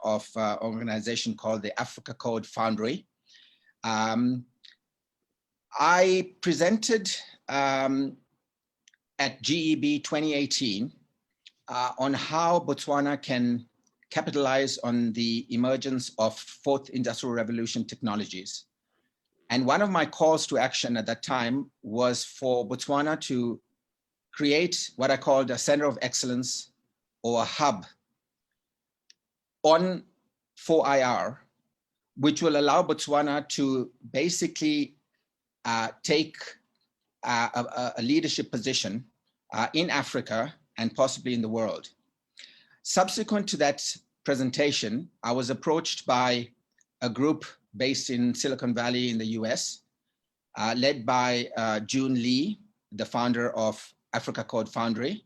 of an organization called the Africa Code Foundry. I presented at GEB 2018 on how Botswana can capitalize on the emergence of fourth industrial revolution technologies. And one of my calls to action at that time was for Botswana to create what I called a center of excellence or a hub on 4IR, which will allow Botswana to basically take a leadership position in Africa and possibly in the world. Subsequent to that presentation, I was approached by a group based in Silicon Valley in the US, led by June Lee, the founder of Africa Code Foundry,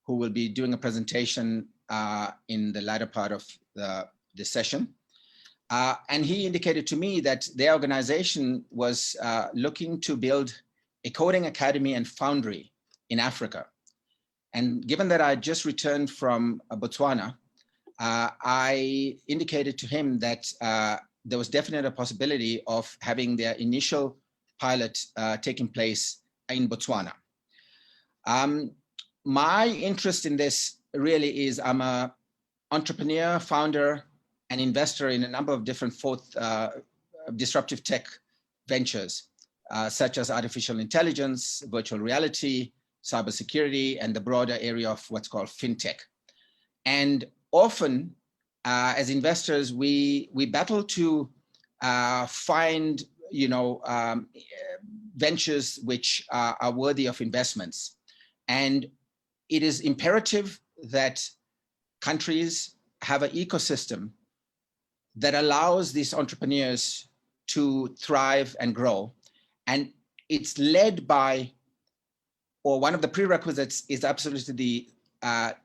who will be doing a presentation in the latter part of the session. And he indicated to me that their organization was looking to build a coding academy and foundry in Africa. And given that I just returned from Botswana, I indicated to him that there was definitely a possibility of having their initial pilot taking place in Botswana. My interest in this really is I'm an entrepreneur, founder, and investor in a number of different fourth disruptive tech ventures, such as artificial intelligence, virtual reality, cybersecurity, and the broader area of what's called fintech. And often, as investors, we battle to find, ventures which are worthy of investments. And it is imperative that countries have an ecosystem that allows these entrepreneurs to thrive and grow. And it's led by, or one of the prerequisites is absolutely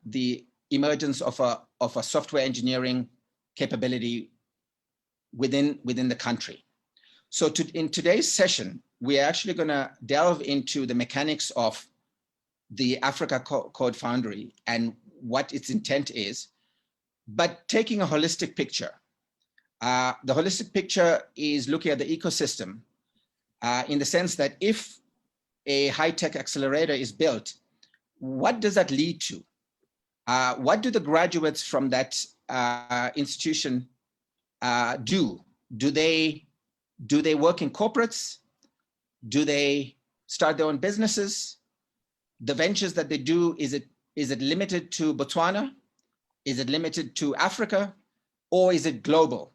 the emergence of a software engineering capability within the country. So in today's session, we're actually going to delve into the mechanics of the Africa Code Foundry and what its intent is, but taking a holistic picture. The holistic picture is looking at the ecosystem in the sense that if a high-tech accelerator is built, what does that lead to? What do the graduates from that institution do? Do they work in corporates? Do they start their own businesses? The ventures that they do, is it limited to Botswana? Is it limited to Africa? Or is it global?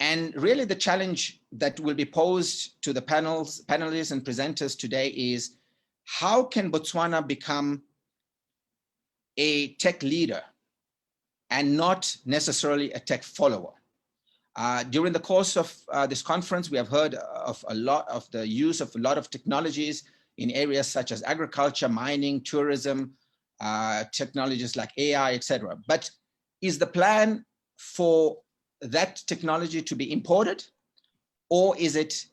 And really the challenge that will be posed to the panelists and presenters today is, how can Botswana become a tech leader and not necessarily a tech follower? During the course of this conference, we have heard of a lot of the use of a lot of technologies in areas such as agriculture, mining, tourism, technologies like AI, etc. But is the plan for that technology to be imported, or is it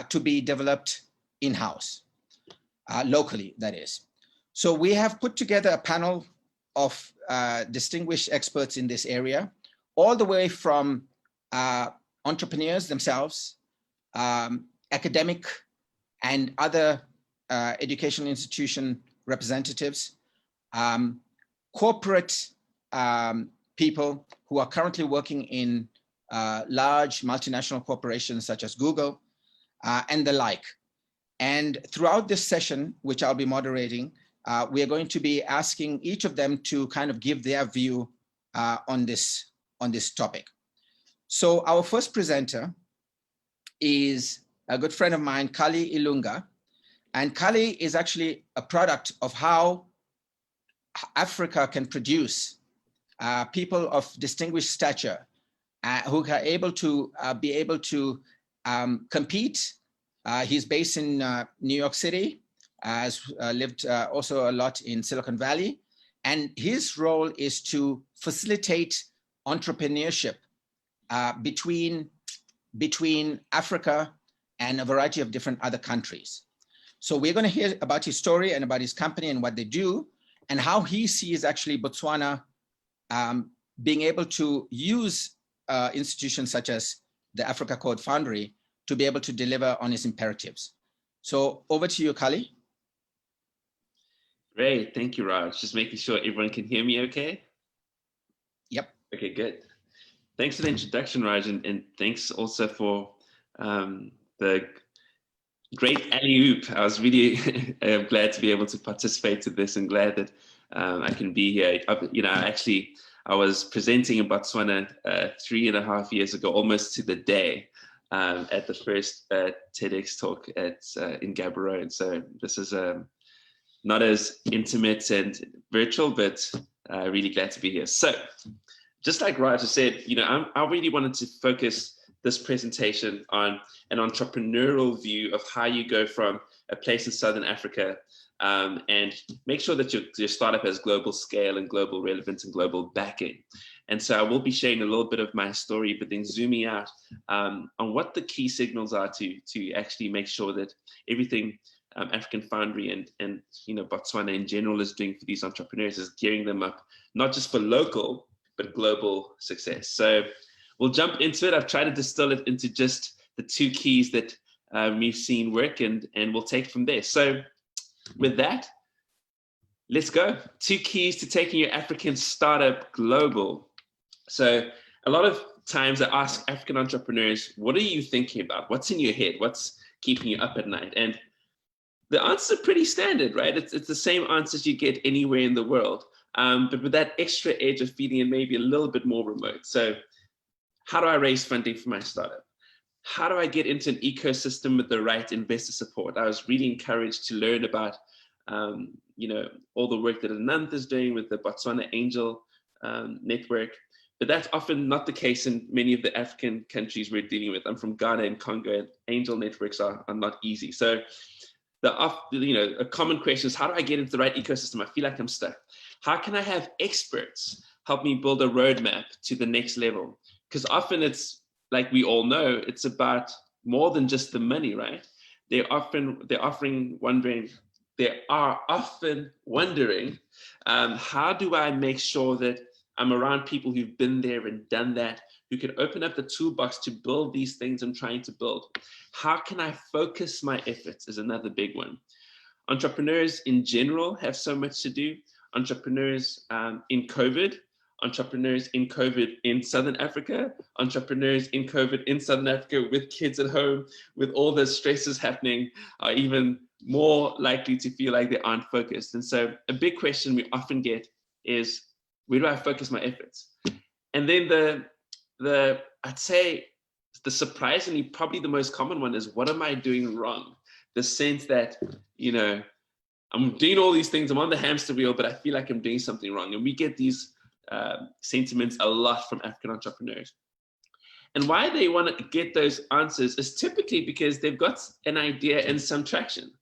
to be developed in-house, locally, that is? So we have put together a panel of distinguished experts in this area, all the way from entrepreneurs themselves, academic and other educational institution representatives, corporate people who are currently working in large multinational corporations such as Google and the like. And throughout this session, which I'll be moderating, we are going to be asking each of them to kind of give their view on this topic. So our first presenter is a good friend of mine, Kali Ilunga. And Kali is actually a product of how Africa can produce people of distinguished stature who are able to compete. He's based in New York City, has lived also a lot in Silicon Valley. And his role is to facilitate entrepreneurship between Africa and a variety of different other countries. So we're going to hear about his story and about his company and what they do, and how he sees actually Botswana being able to use institutions such as the Africa Code Foundry to be able to deliver on its imperatives. So over to you, Kali. Great, thank you, Raj. Just making sure everyone can hear me okay? Yep. Okay, good. Thanks for the introduction, Raj, and thanks also for the great alley-oop. I was really glad to be able to participate in this and glad that I can be here. I was presenting in Botswana 3.5 years ago, almost to the day, at the first TEDx talk in Gaborone. And so this is not as intimate and virtual, but really glad to be here. So just like Raj said, I really wanted to focus this presentation on an entrepreneurial view of how you go from a place in Southern Africa and make sure that your startup has global scale and global relevance and global backing. And so I will be sharing a little bit of my story, but then zooming out on what the key signals are to actually make sure that everything African Foundry and Botswana in general is doing for these entrepreneurs is gearing them up, not just for local, but global success. So we'll jump into it. I've tried to distill it into just the 2 keys that we've seen work, and we'll take from there. So with that, let's go. 2 keys to taking your African startup global. So a lot of times I ask African entrepreneurs, what are you thinking about? What's in your head? What's keeping you up at night? And the answers are pretty standard, right? It's the same answers you get anywhere in the world, but with that extra edge of feeling it maybe a little bit more remote. So how do I raise funding for my startup? How do I get into an ecosystem with the right investor support? I was really encouraged to learn about, all the work that Anant is doing with the Botswana Angel Network, but that's often not the case in many of the African countries we're dealing with. I'm from Ghana and Congo, and angel networks are not easy. So a common question is, how do I get into the right ecosystem? I feel like I'm stuck. How can I have experts help me build a roadmap to the next level? Because often it's, like we all know, it's about more than just the money, right? They are often wondering, how do I make sure that I'm around people who've been there and done that, who can open up the toolbox to build these things I'm trying to build? How can I focus my efforts is another big one. Entrepreneurs in general have so much to do. Entrepreneurs in COVID, entrepreneurs in COVID in Southern Africa, entrepreneurs in COVID in Southern Africa with kids at home, with all the stresses happening, are even more likely to feel like they aren't focused. And so a big question we often get is, where do I focus my efforts? And then I'd say the surprisingly, probably the most common one is, what am I doing wrong? The sense that, I'm doing all these things, I'm on the hamster wheel, but I feel like I'm doing something wrong. And we get these sentiments a lot from African entrepreneurs. And why they want to get those answers is typically because they've got an idea and some traction.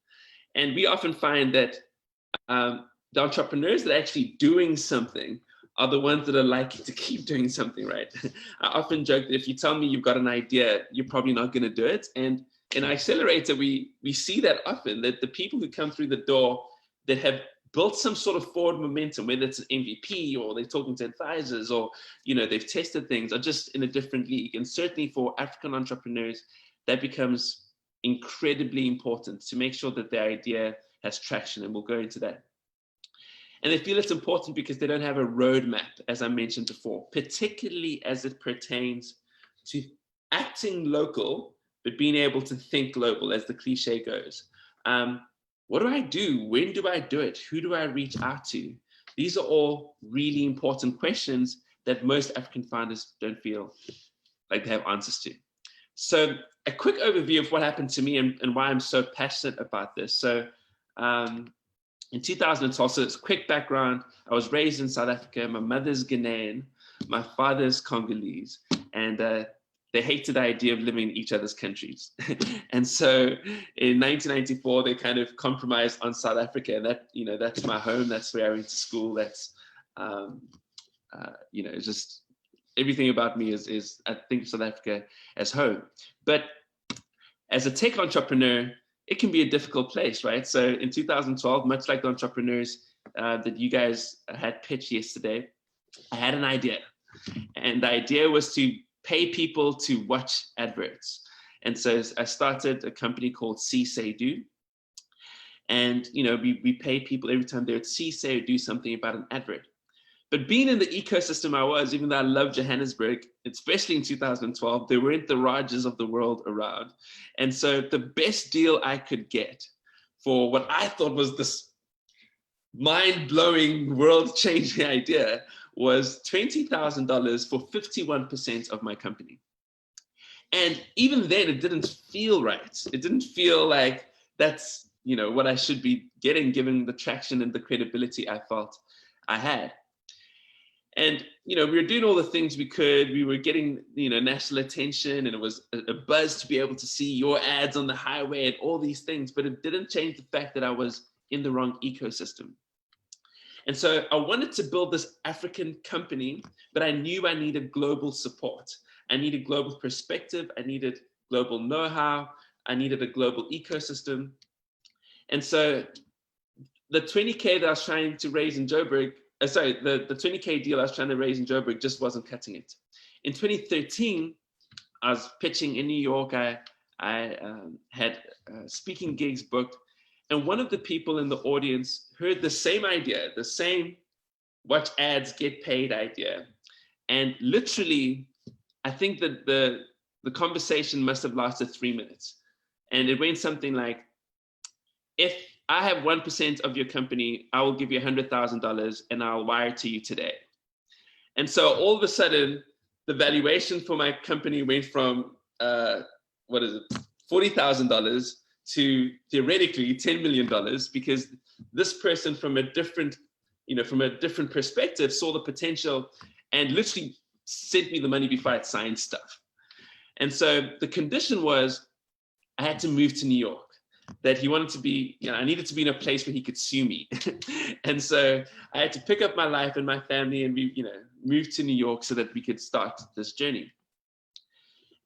And we often find that the entrepreneurs that are actually doing something are the ones that are likely to keep doing something, right? I often joke that if you tell me you've got an idea, you're probably not going to do it. And in Accelerator, we see that often, that the people who come through the door that have built some sort of forward momentum, whether it's an MVP or they're talking to advisors or, they've tested things, are just in a different league. And certainly for African entrepreneurs, that becomes incredibly important to make sure that their idea has traction. And we'll go into that. And they feel it's important because they don't have a roadmap, as I mentioned before, particularly as it pertains to acting local, but being able to think global, as the cliche goes. What do I do? When do I do it? Who do I reach out to? These are all really important questions that most African founders don't feel like they have answers to. So a quick overview of what happened to me and why I'm so passionate about this. So in 2012, so it's a quick background. I was raised in South Africa. My mother's Ghanaian, my father's Congolese, and they hated the idea of living in each other's countries. And so in 1994, they kind of compromised on South Africa. And that, that's my home. That's where I went to school. That's, just everything about me is I think South Africa as home. But as a tech entrepreneur, it can be a difficult place, right? So in 2012, much like the entrepreneurs that you guys had pitched yesterday, I had an idea. And the idea was to pay people to watch adverts. And so I started a company called See, Say, Do. And we pay people every time they would see, say, or do something about an advert. But being in the ecosystem I was, even though I loved Johannesburg, especially in 2012, there weren't the Rajas of the world around. And so the best deal I could get for what I thought was this mind-blowing, world-changing idea was $20,000 for 51% of my company. And even then, it didn't feel right. It didn't feel like that's what I should be getting, given the traction and the credibility I felt I had. And we were doing all the things we could. We were getting national attention, and it was a buzz to be able to see your ads on the highway and all these things. But it didn't change the fact that I was in the wrong ecosystem. And so I wanted to build this African company, but I knew I needed global support. I needed global perspective. I needed global know-how. I needed a global ecosystem. And so the 20K that I was trying to raise in Joburg, the 20K deal I was trying to raise in Joburg just wasn't cutting it. In 2013, I was pitching in New York. I had speaking gigs booked. And one of the people in the audience heard the same idea, the same watch ads, get paid idea. And literally, I think that the conversation must have lasted 3 minutes. And it went something like, if I have 1% of your company, I will give you $100,000 and I'll wire it to you today. And so all of a sudden, the valuation for my company went from, $40,000 to theoretically $10 million, because this person from a different perspective saw the potential and literally sent me the money before I'd signed stuff. And so the condition was I had to move to New York, that he wanted to be, I needed to be in a place where he could sue me. And so I had to pick up my life and my family, and we, moved to New York so that we could start this journey.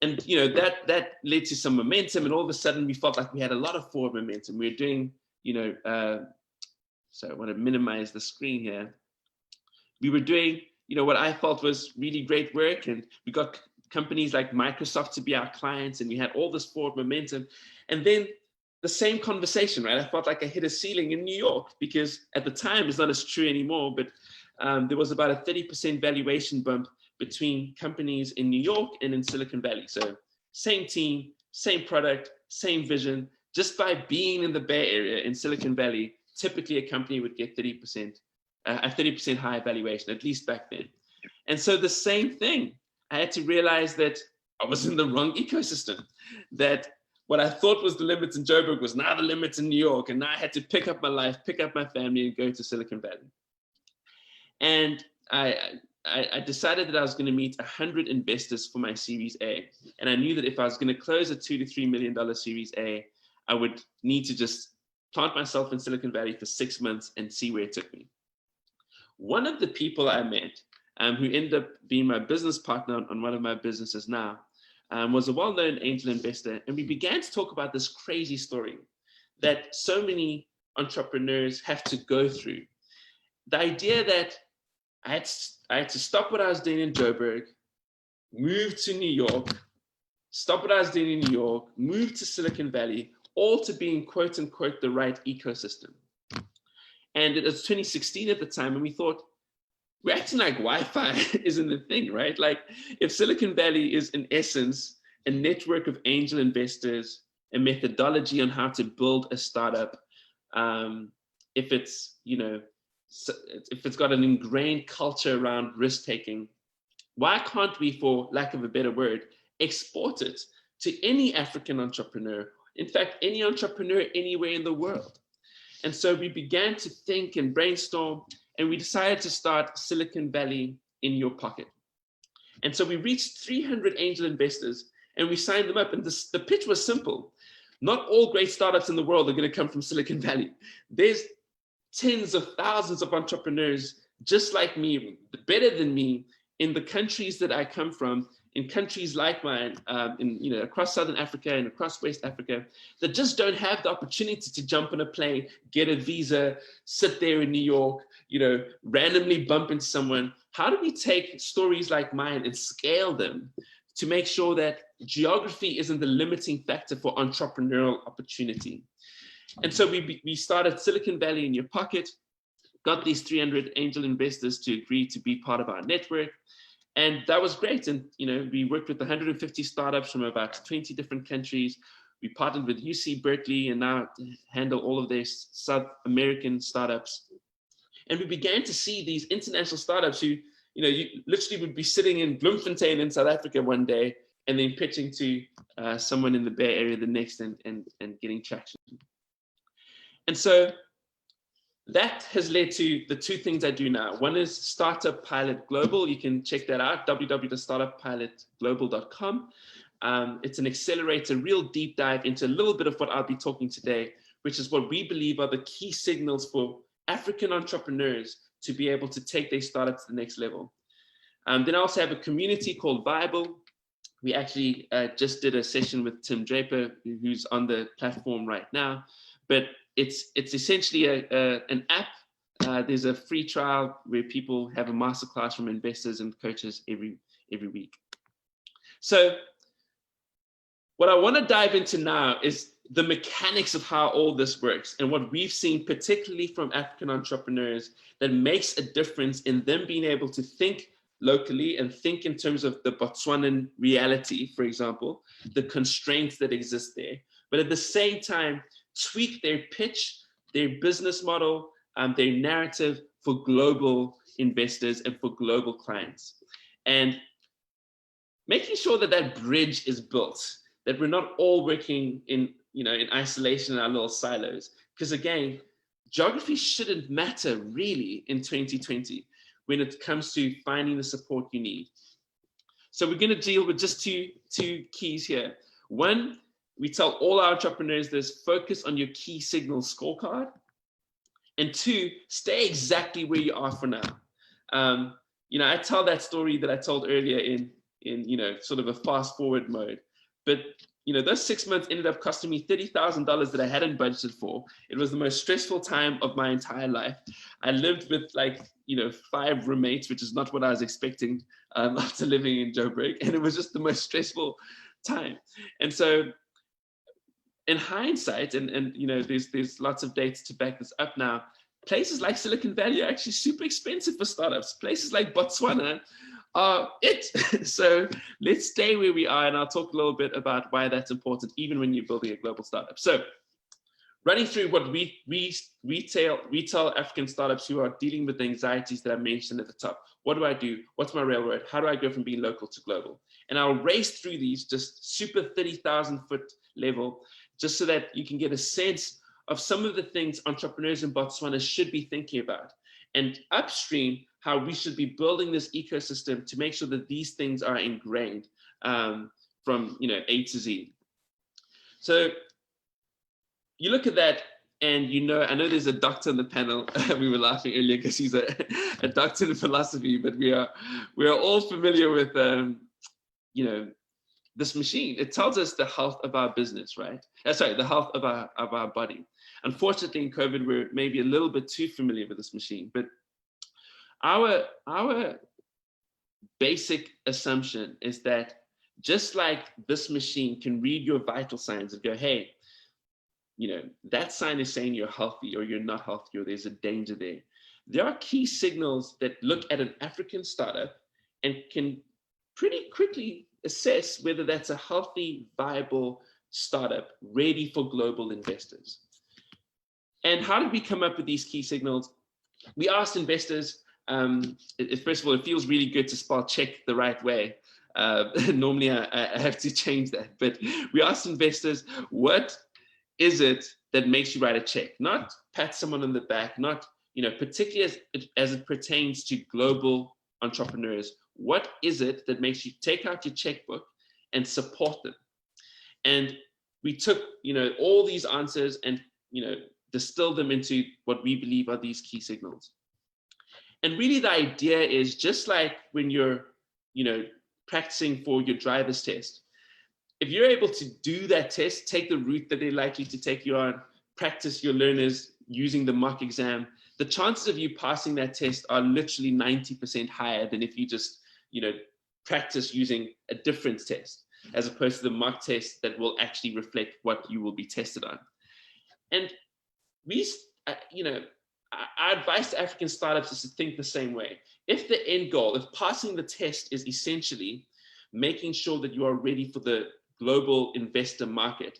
And that led to some momentum, and all of a sudden we felt like we had a lot of forward momentum. We were doing, so I want to minimize the screen here. We were doing, what I felt was really great work, and we got companies like Microsoft to be our clients, and we had all this forward momentum. And then the same conversation, right? I felt like I hit a ceiling in New York, because at the time, it's not as true anymore, but there was about a 30% valuation bump between companies in New York and in Silicon Valley. So same team, same product, same vision. Just by being in the Bay Area in Silicon Valley, typically a company would get a 30% higher valuation, at least back then. And so the same thing, I had to realize that I was in the wrong ecosystem, that what I thought was the limits in Joburg was now the limits in New York. And now I had to pick up my life, pick up my family, and go to Silicon Valley. And I decided that I was going to meet 100 investors for my Series A. And I knew that if I was going to close a $2 to $3 million Series A, I would need to just plant myself in Silicon Valley for 6 months and see where it took me. One of the people I met, who ended up being my business partner on one of my businesses now, was a well-known angel investor. And we began to talk about this crazy story that so many entrepreneurs have to go through. The idea that I had to stop what I was doing in Joburg, move to New York, stop what I was doing in New York, move to Silicon Valley, all to be in quote unquote the right ecosystem. And it was 2016 at the time, and we thought, we're acting like Wi-Fi isn't the thing, right? Like, if Silicon Valley is in essence a network of angel investors, a methodology on how to build a startup, if it's, if it's got an ingrained culture around risk-taking, why can't we, for lack of a better word, export it to any African entrepreneur? In fact, any entrepreneur anywhere in the world. And so we began to think and brainstorm, and we decided to start Silicon Valley in Your Pocket. And so we reached 300 angel investors, and we signed them up. And the pitch was simple. Not all great startups in the world are going to come from Silicon Valley. There's tens of thousands of entrepreneurs just like me, better than me, in the countries that I come from, in countries like mine, across Southern Africa and across West Africa, that just don't have the opportunity to jump on a plane, get a visa, sit there in New York, randomly bump into someone. How do we take stories like mine and scale them to make sure that geography isn't the limiting factor for entrepreneurial opportunity? And so we started Silicon Valley in Your Pocket, got these 300 angel investors to agree to be part of our network. And that was great. And, we worked with 150 startups from about 20 different countries. We partnered with UC Berkeley and now handle all of their South American startups. And we began to see these international startups who, you literally would be sitting in Bloemfontein in South Africa one day and then pitching to someone in the Bay Area the next and getting traction. And so that has led to the two things I do now. One is Startup Pilot Global. You can check that out, www.startuppilotglobal.com. It's an accelerator, real deep dive into a little bit of what I'll be talking today, which is what we believe are the key signals for African entrepreneurs to be able to take their startup to the next level. Then I also have a community called Viable. We actually just did a session with Tim Draper, who's on the platform right now. But it's essentially an app. There's a free trial where people have a masterclass from investors and coaches every week. So what I want to dive into now is the mechanics of how all this works and what we've seen, particularly from African entrepreneurs, that makes a difference in them being able to think locally and think in terms of the Botswanan reality, for example, the constraints that exist there, but at the same time, tweak their pitch, their business model, their narrative for global investors and for global clients. And making sure that that bridge is built, that we're not all working in isolation in our little silos. Because again, geography shouldn't matter really in 2020 when it comes to finding the support you need. So we're going to deal with just two keys here. One, we tell all our entrepreneurs this: focus on your key signal scorecard. And two, stay exactly where you are for now. I tell that story that I told earlier in sort of a fast forward mode. But those 6 months ended up costing me $30,000 that I hadn't budgeted for. It was the most stressful time of my entire life. I lived with 5 roommates, which is not what I was expecting after living in Joburg. And it was just the most stressful time. And so in hindsight, and there's lots of data to back this up now, places like Silicon Valley are actually super expensive for startups. Places like Botswana are it. So let's stay where we are, and I'll talk a little bit about why that's important, even when you're building a global startup. So running through what we tell African startups who are dealing with the anxieties that I mentioned at the top. What do I do? What's my railroad? How do I go from being local to global? And I'll race through these just super 30,000 foot level, just so that you can get a sense of some of the things entrepreneurs in Botswana should be thinking about. And upstream, how we should be building this ecosystem to make sure that these things are ingrained from A to Z. So you look at that, and I know there's a doctor on the panel. We were laughing earlier because he's a doctor in philosophy, but we are all familiar with this machine. It tells us the health of our business, right? The health of our body. Unfortunately, in COVID, we're maybe a little bit too familiar with this machine, but our basic assumption is that just like this machine can read your vital signs and go, hey, that sign is saying you're healthy or you're not healthy or there's a danger there. There are key signals that look at an African startup and can pretty quickly assess whether that's a healthy, viable startup ready for global investors. And how did we come up with these key signals? We asked investors, first of all, it feels really good to spell check the right way. Normally I have to change that, but we asked investors, what is it that makes you write a check? Not pat someone on the back, not, particularly as it pertains to global entrepreneurs. What is it that makes you take out your checkbook and support them? And we took, all these answers and, distilled them into what we believe are these key signals. And really the idea is just like when you're, practicing for your driver's test. If you're able to do that test, take the route that they're likely to take you on, practice your learners using the mock exam, the chances of you passing that test are literally 90% higher than if you just, practice using a different test, as opposed to the mock test that will actually reflect what you will be tested on. And our advice to African startups is to think the same way. If the end goal, if passing the test is essentially making sure that you are ready for the global investor market,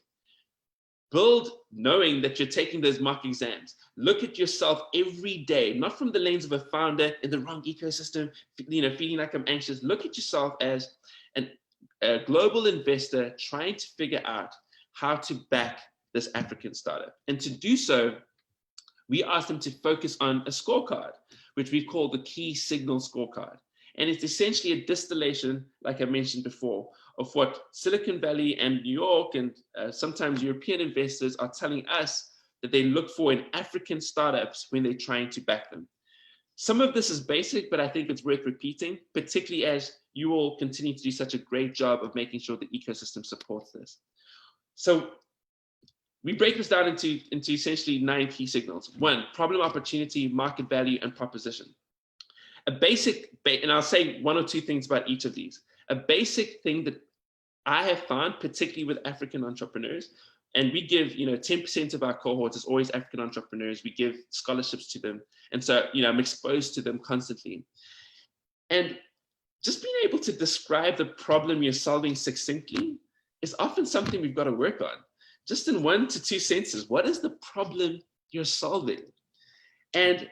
build knowing that you're taking those mock exams. Look at yourself every day, not from the lens of a founder in the wrong ecosystem, feeling like I'm anxious. Look at yourself as a global investor trying to figure out how to back this African startup. And to do so, we asked them to focus on a scorecard, which we call the key signal scorecard. And it's essentially a distillation, like I mentioned before, of what Silicon Valley and New York and sometimes European investors are telling us that they look for in African startups when they're trying to back them. Some of this is basic, but I think it's worth repeating, particularly as you all continue to do such a great job of making sure the ecosystem supports this. So we break this down into essentially 9 key signals. 1, problem, opportunity, market value, and proposition. A basic, and I'll say 1 or 2 things about each of these. A basic thing that I have found, particularly with African entrepreneurs, and we give, 10% of our cohorts is always African entrepreneurs. We give scholarships to them. And so, I'm exposed to them constantly. And just being able to describe the problem you're solving succinctly is often something we've got to work on. Just in 1 to 2 sentences, what is the problem you're solving? And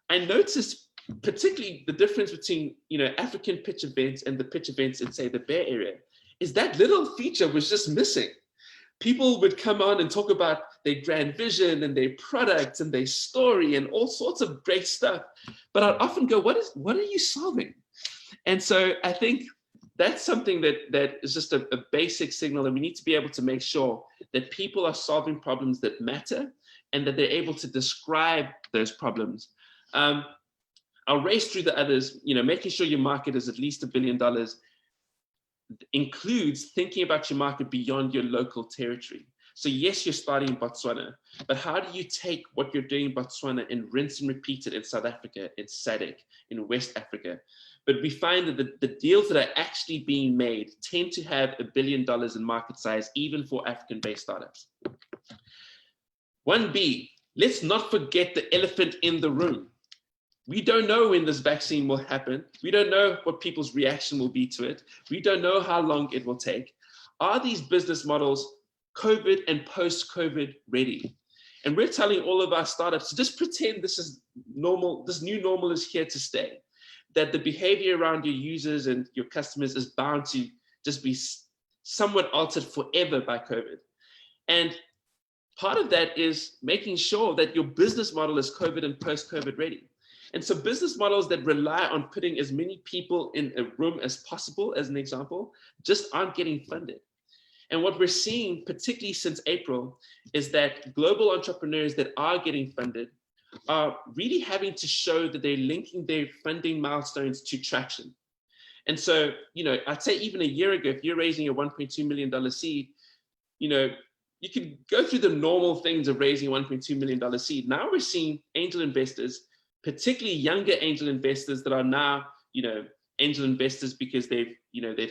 I noticed particularly the difference between, African pitch events and the pitch events in, say, the Bay Area, is that little feature was just missing. People would come on and talk about their grand vision and their products and their story and all sorts of great stuff. But I'd often go, what are you solving? And so I think that's something that is just a basic signal, and we need to be able to make sure that people are solving problems that matter and that they're able to describe those problems. I'll race through the others. Making sure your market is at least $1 billion includes thinking about your market beyond your local territory. So yes, you're starting in Botswana, but how do you take what you're doing in Botswana and rinse and repeat it in South Africa, in SADC, in West Africa? But we find that the deals that are actually being made tend to have $1 billion in market size, even for African-based startups. 1B, let's not forget the elephant in the room. We don't know when this vaccine will happen. We don't know what people's reaction will be to it. We don't know how long it will take. Are these business models COVID and post-COVID ready? And we're telling all of our startups to just pretend this is normal, this new normal is here to stay, that the behavior around your users and your customers is bound to just be somewhat altered forever by COVID. And part of that is making sure that your business model is COVID and post-COVID ready. And so business models that rely on putting as many people in a room as possible, as an example, just aren't getting funded. And what we're seeing, particularly since April, is that global entrepreneurs that are getting funded are really having to show that they're linking their funding milestones to traction. And so, I'd say even a year ago, if you're raising a $1.2 million seed, you can go through the normal things of raising a $1.2 million seed. Now we're seeing angel investors, particularly younger angel investors that are now, angel investors because they've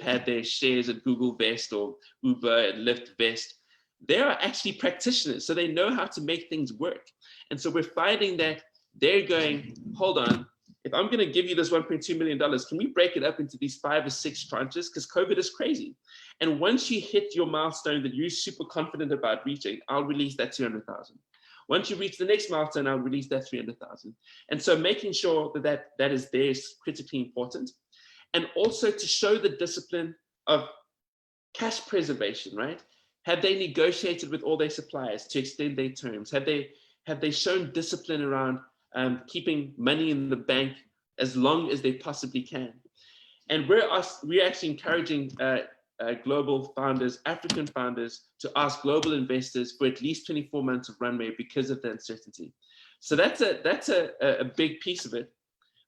had their shares at Google Vest or Uber and Lyft Vest. They are actually practitioners, so they know how to make things work. And so we're finding that they're going, hold on, if I'm going to give you this $1.2 million, can we break it up into these 5 or 6 tranches? Because COVID is crazy. And once you hit your milestone that you're super confident about reaching, I'll release that 200,000. Once you reach the next milestone, I'll release that 300,000. And so making sure that is there is critically important. And also to show the discipline of cash preservation, right? Have they negotiated with all their suppliers to extend their terms? Have they shown discipline around keeping money in the bank as long as they possibly can? And we're actually encouraging global founders, African founders, to ask global investors for at least 24 months of runway because of the uncertainty. So that's a big piece of it.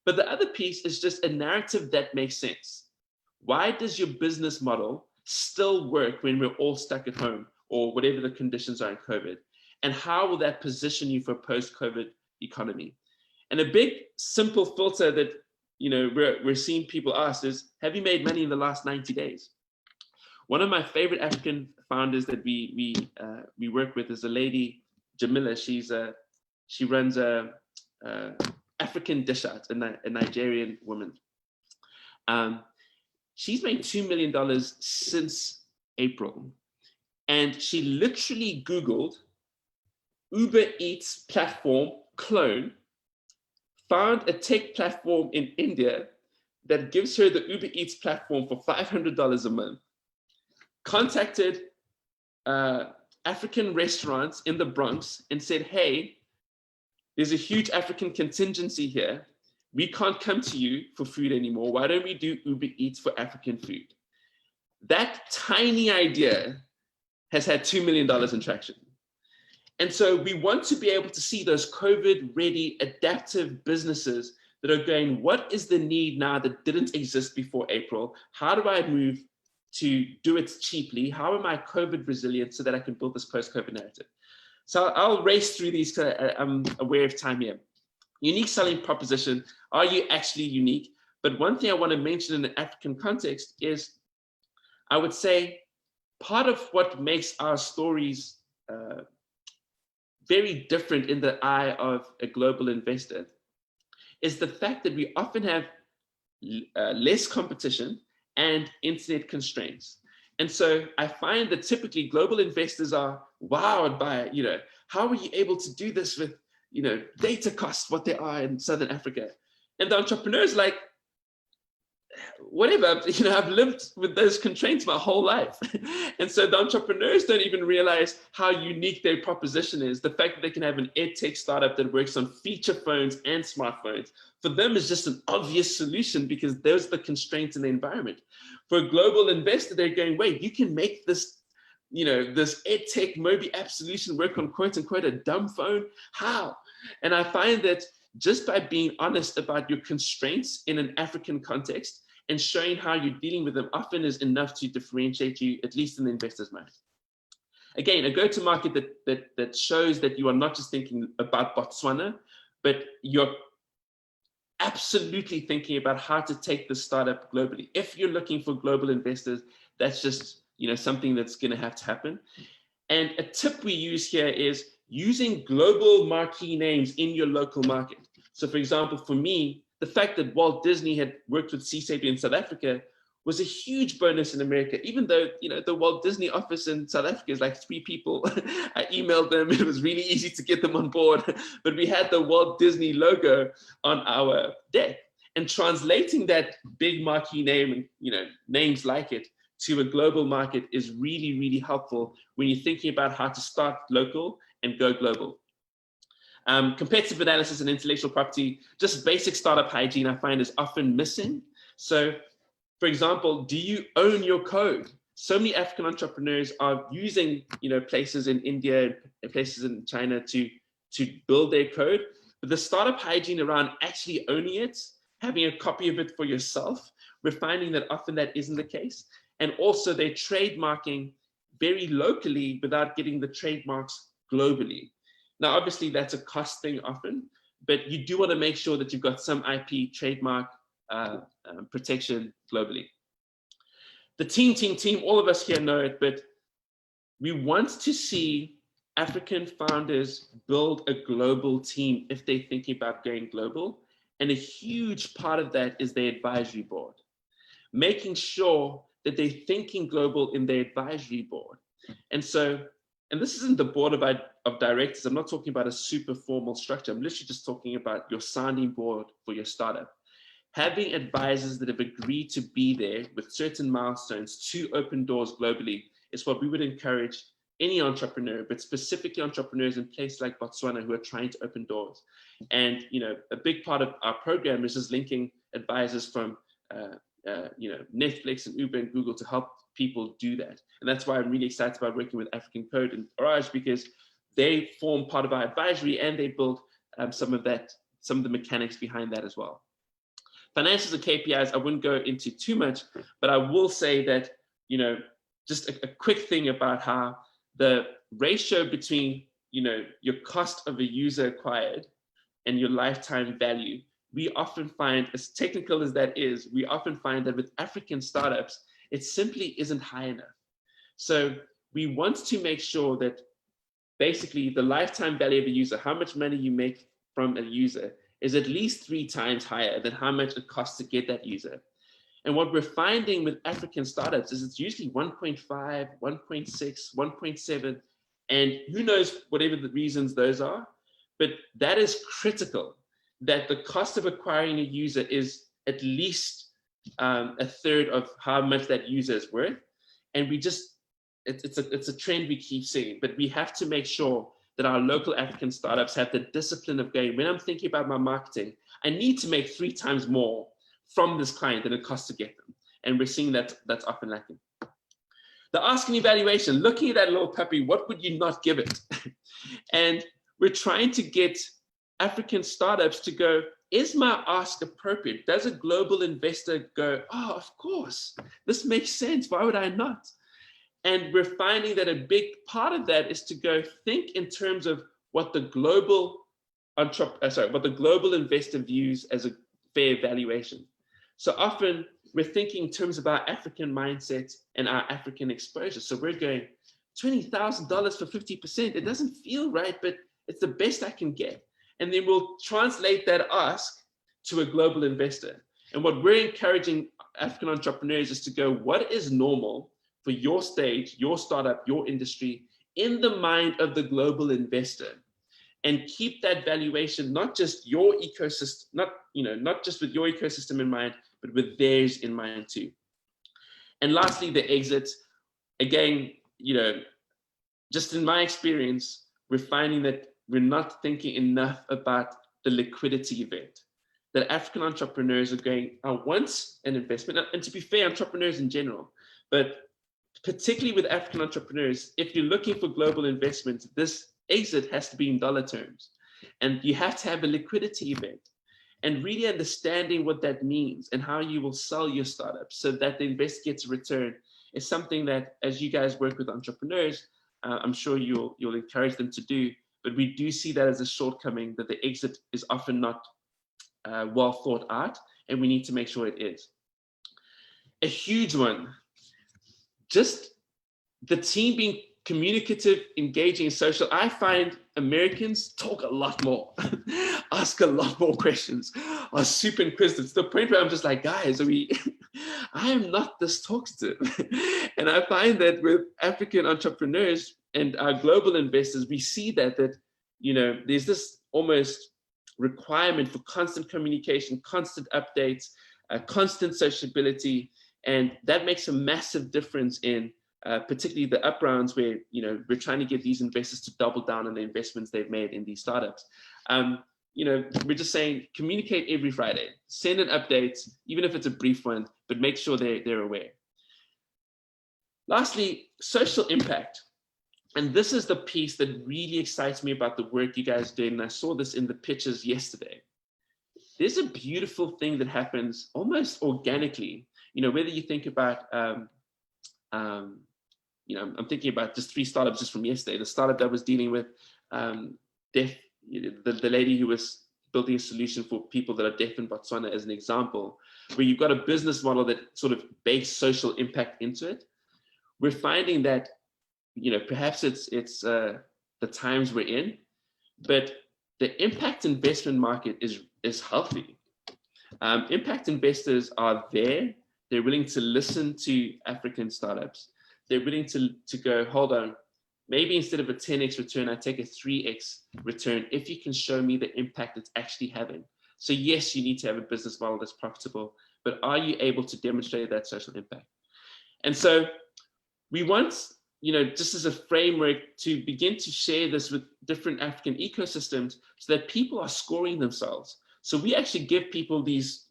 But the other piece is just a narrative that makes sense. Why does your business model still work when we're all stuck at home or whatever the conditions are in COVID? And how will that position you for a post-COVID economy? And a big simple filter that we're seeing people ask is, have you made money in the last 90 days? One of my favorite African founders that we work with is a lady, Jamila. She runs a African dish out, a Nigerian woman. She's made $2 million since April. And she literally Googled Uber Eats platform clone, found a tech platform in India that gives her the Uber Eats platform for $500 a month, contacted African restaurants in the Bronx and said, hey, there's a huge African contingency here. We can't come to you for food anymore. Why don't we do Uber Eats for African food? That tiny idea has had $2 million in traction. And so we want to be able to see those COVID-ready, adaptive businesses that are going, what is the need now that didn't exist before April? How do I move to do it cheaply? How am I COVID resilient so that I can build this post-COVID narrative? So I'll race through these because I'm aware of time here. Unique selling proposition. Are you actually unique? But one thing I want to mention in the African context is, I would say, part of what makes our stories very different in the eye of a global investor is the fact that we often have less competition and internet constraints. And so I find that typically global investors are wowed by, how are you able to do this with, data costs, what they are in Southern Africa? And the entrepreneurs like, whatever, I've lived with those constraints my whole life. And so the entrepreneurs don't even realize how unique their proposition is. The fact that they can have an edtech startup that works on feature phones and smartphones, for them is just an obvious solution because those are the constraints in the environment. For a global investor, they're going, wait, you can make this, this edtech Mobi app solution work on quote unquote a dumb phone? How? And I find that just by being honest about your constraints in an African context and showing how you're dealing with them often is enough to differentiate you, at least in the investor's mind. Again, a go-to-market that shows that you are not just thinking about Botswana, but you're absolutely thinking about how to take the startup globally. If you're looking for global investors, that's just something that's going to have to happen. And a tip we use here is using global marquee names in your local market. So for example, for me, the fact that Walt Disney had worked with CSAB in South Africa was a huge bonus in America, even though, the Walt Disney office in South Africa is like 3 people. I emailed them, it was really easy to get them on board, but we had the Walt Disney logo on our deck. And translating that big marquee name and, names like it to a global market is really, really helpful when you're thinking about how to start local and go global. Competitive analysis and intellectual property, just basic startup hygiene I find is often missing. So for example, do you own your code? So many African entrepreneurs are using, places in India and places in China to build their code, but the startup hygiene around actually owning it, having a copy of it for yourself, we're finding that often that isn't the case. And also they're trademarking very locally without getting the trademarks globally. Now, obviously that's a cost thing often, but you do want to make sure that you've got some IP trademark protection globally. The team, all of us here know it, but we want to see African founders build a global team if they're thinking about going global. And a huge part of that is their advisory board, making sure that they're thinking global in their advisory board. And so, and this isn't the board of directors. I'm not talking about a super formal structure. I'm literally just talking about your sounding board for your startup. Having advisors that have agreed to be there with certain milestones to open doors globally is what we would encourage any entrepreneur, but specifically entrepreneurs in places like Botswana who are trying to open doors. And a big part of our program is just linking advisors from Netflix and Uber and Google to help people do that. And that's why I'm really excited about working with African Code and Orage, because they form part of our advisory and they build some of the mechanics behind that as well. Financials and KPIs, I wouldn't go into too much, but I will say that, just a quick thing about how the ratio between, your cost of a user acquired and your lifetime value, we often find, as technical as that is, we often find that with African startups, it simply isn't high enough. So we want to make sure that basically the lifetime value of a user, how much money you make from a user, is at least 3 times higher than how much it costs to get that user. And what we're finding with African startups is it's usually 1.5, 1.6, 1.7, and who knows whatever the reasons those are, but that is critical, that the cost of acquiring a user is at least a third of how much that user is worth. And we just, it's a trend we keep seeing, but we have to make sure that our local African startups have the discipline of going, when I'm thinking about my marketing, I need to make 3 times more from this client than it costs to get them. And we're seeing that that's often lacking. The ask and evaluation, looking at that little puppy, what would you not give it? And we're trying to get African startups to go, is my ask appropriate? Does a global investor go, oh, of course, this makes sense, why would I not? And we're finding that a big part of that is to go think in terms of what the global investor views as a fair valuation. So often we're thinking in terms of our African mindset and our African exposure. So we're going $20,000 for 50%. It doesn't feel right, but it's the best I can get. And then we'll translate that ask to a global investor. And what we're encouraging African entrepreneurs is to go, what is normal for your stage, your startup, your industry, in the mind of the global investor? And keep that valuation, not just your ecosystem, not just with your ecosystem in mind, but with theirs in mind too. And lastly, the exit. Again, just in my experience, we're finding that we're not thinking enough about the liquidity event. That African entrepreneurs are going, I want an investment, and to be fair, entrepreneurs in general, but particularly with African entrepreneurs, if you're looking for global investment, this exit has to be in dollar terms. And you have to have a liquidity event. And really understanding what that means and how you will sell your startup so that the investor gets a return is something that, as you guys work with entrepreneurs, I'm sure you'll encourage them to do. But we do see that as a shortcoming, that the exit is often not well thought out, and we need to make sure it is. A huge one, just the team being communicative, engaging, and social. I find Americans talk a lot more, ask a lot more questions, are super inquisitive, to the point where I'm just like, guys, I am not this talkative. And I find that with African entrepreneurs and our global investors, we see that there's this almost requirement for constant communication, constant updates, constant sociability, and that makes a massive difference in particularly the up rounds where we're trying to get these investors to double down on the investments they've made in these startups. We're just saying communicate every Friday, send an update, even if it's a brief one, but make sure they're aware. Lastly, social impact. And this is the piece that really excites me about the work you guys do. And I saw this in the pitches yesterday. There's a beautiful thing that happens almost organically, whether you think about, I'm thinking about just 3 startups just from yesterday. The startup that was dealing with deaf, the lady who was building a solution for people that are deaf in Botswana as an example, where you've got a business model that sort of bakes social impact into it. We're finding that, perhaps it's the times we're in, but the impact investment market is healthy. Impact investors are there. They're willing to listen to African startups. They're willing to go, hold on, maybe instead of a 10x return, I take a 3x return if you can show me the impact it's actually having. So yes, you need to have a business model that's profitable, but are you able to demonstrate that social impact? And so we want, just as a framework, to begin to share this with different African ecosystems so that people are scoring themselves. So we actually give people these,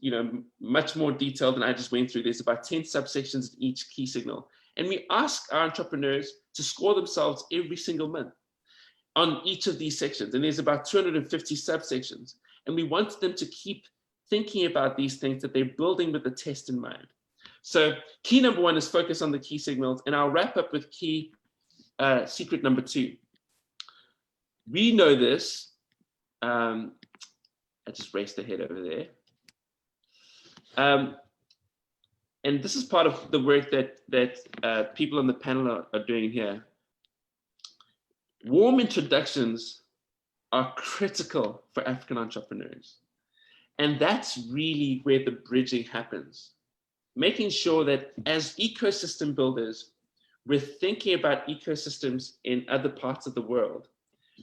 much more detailed than I just went through. There's about 10 subsections in each key signal. And we ask our entrepreneurs to score themselves every single month on each of these sections. And there's about 250 subsections. And we want them to keep thinking about these things that they're building with the test in mind. So key number 1 is focus on the key signals. And I'll wrap up with key secret number 2. We know this. I just raced ahead over there. And this is part of the work that people on the panel are doing here. Warm introductions are critical for African entrepreneurs. And that's really where the bridging happens. Making sure that as ecosystem builders, we're thinking about ecosystems in other parts of the world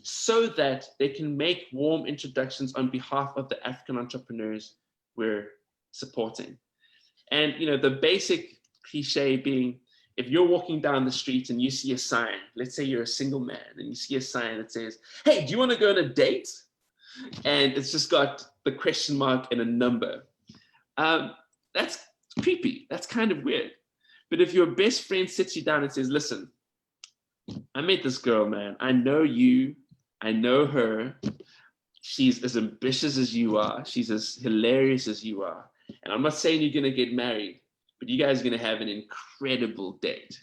so that they can make warm introductions on behalf of the African entrepreneurs we're supporting. And the basic cliche being, if you're walking down the street and you see a sign, let's say you're a single man and you see a sign that says, hey, do you want to go on a date? And it's just got the question mark and a number. That's creepy. That's kind of weird. But if your best friend sits you down and says, listen, I met this girl, man. I know you. I know her. She's as ambitious as you are. She's as hilarious as you are. And I'm not saying you're going to get married, but you guys are going to have an incredible date.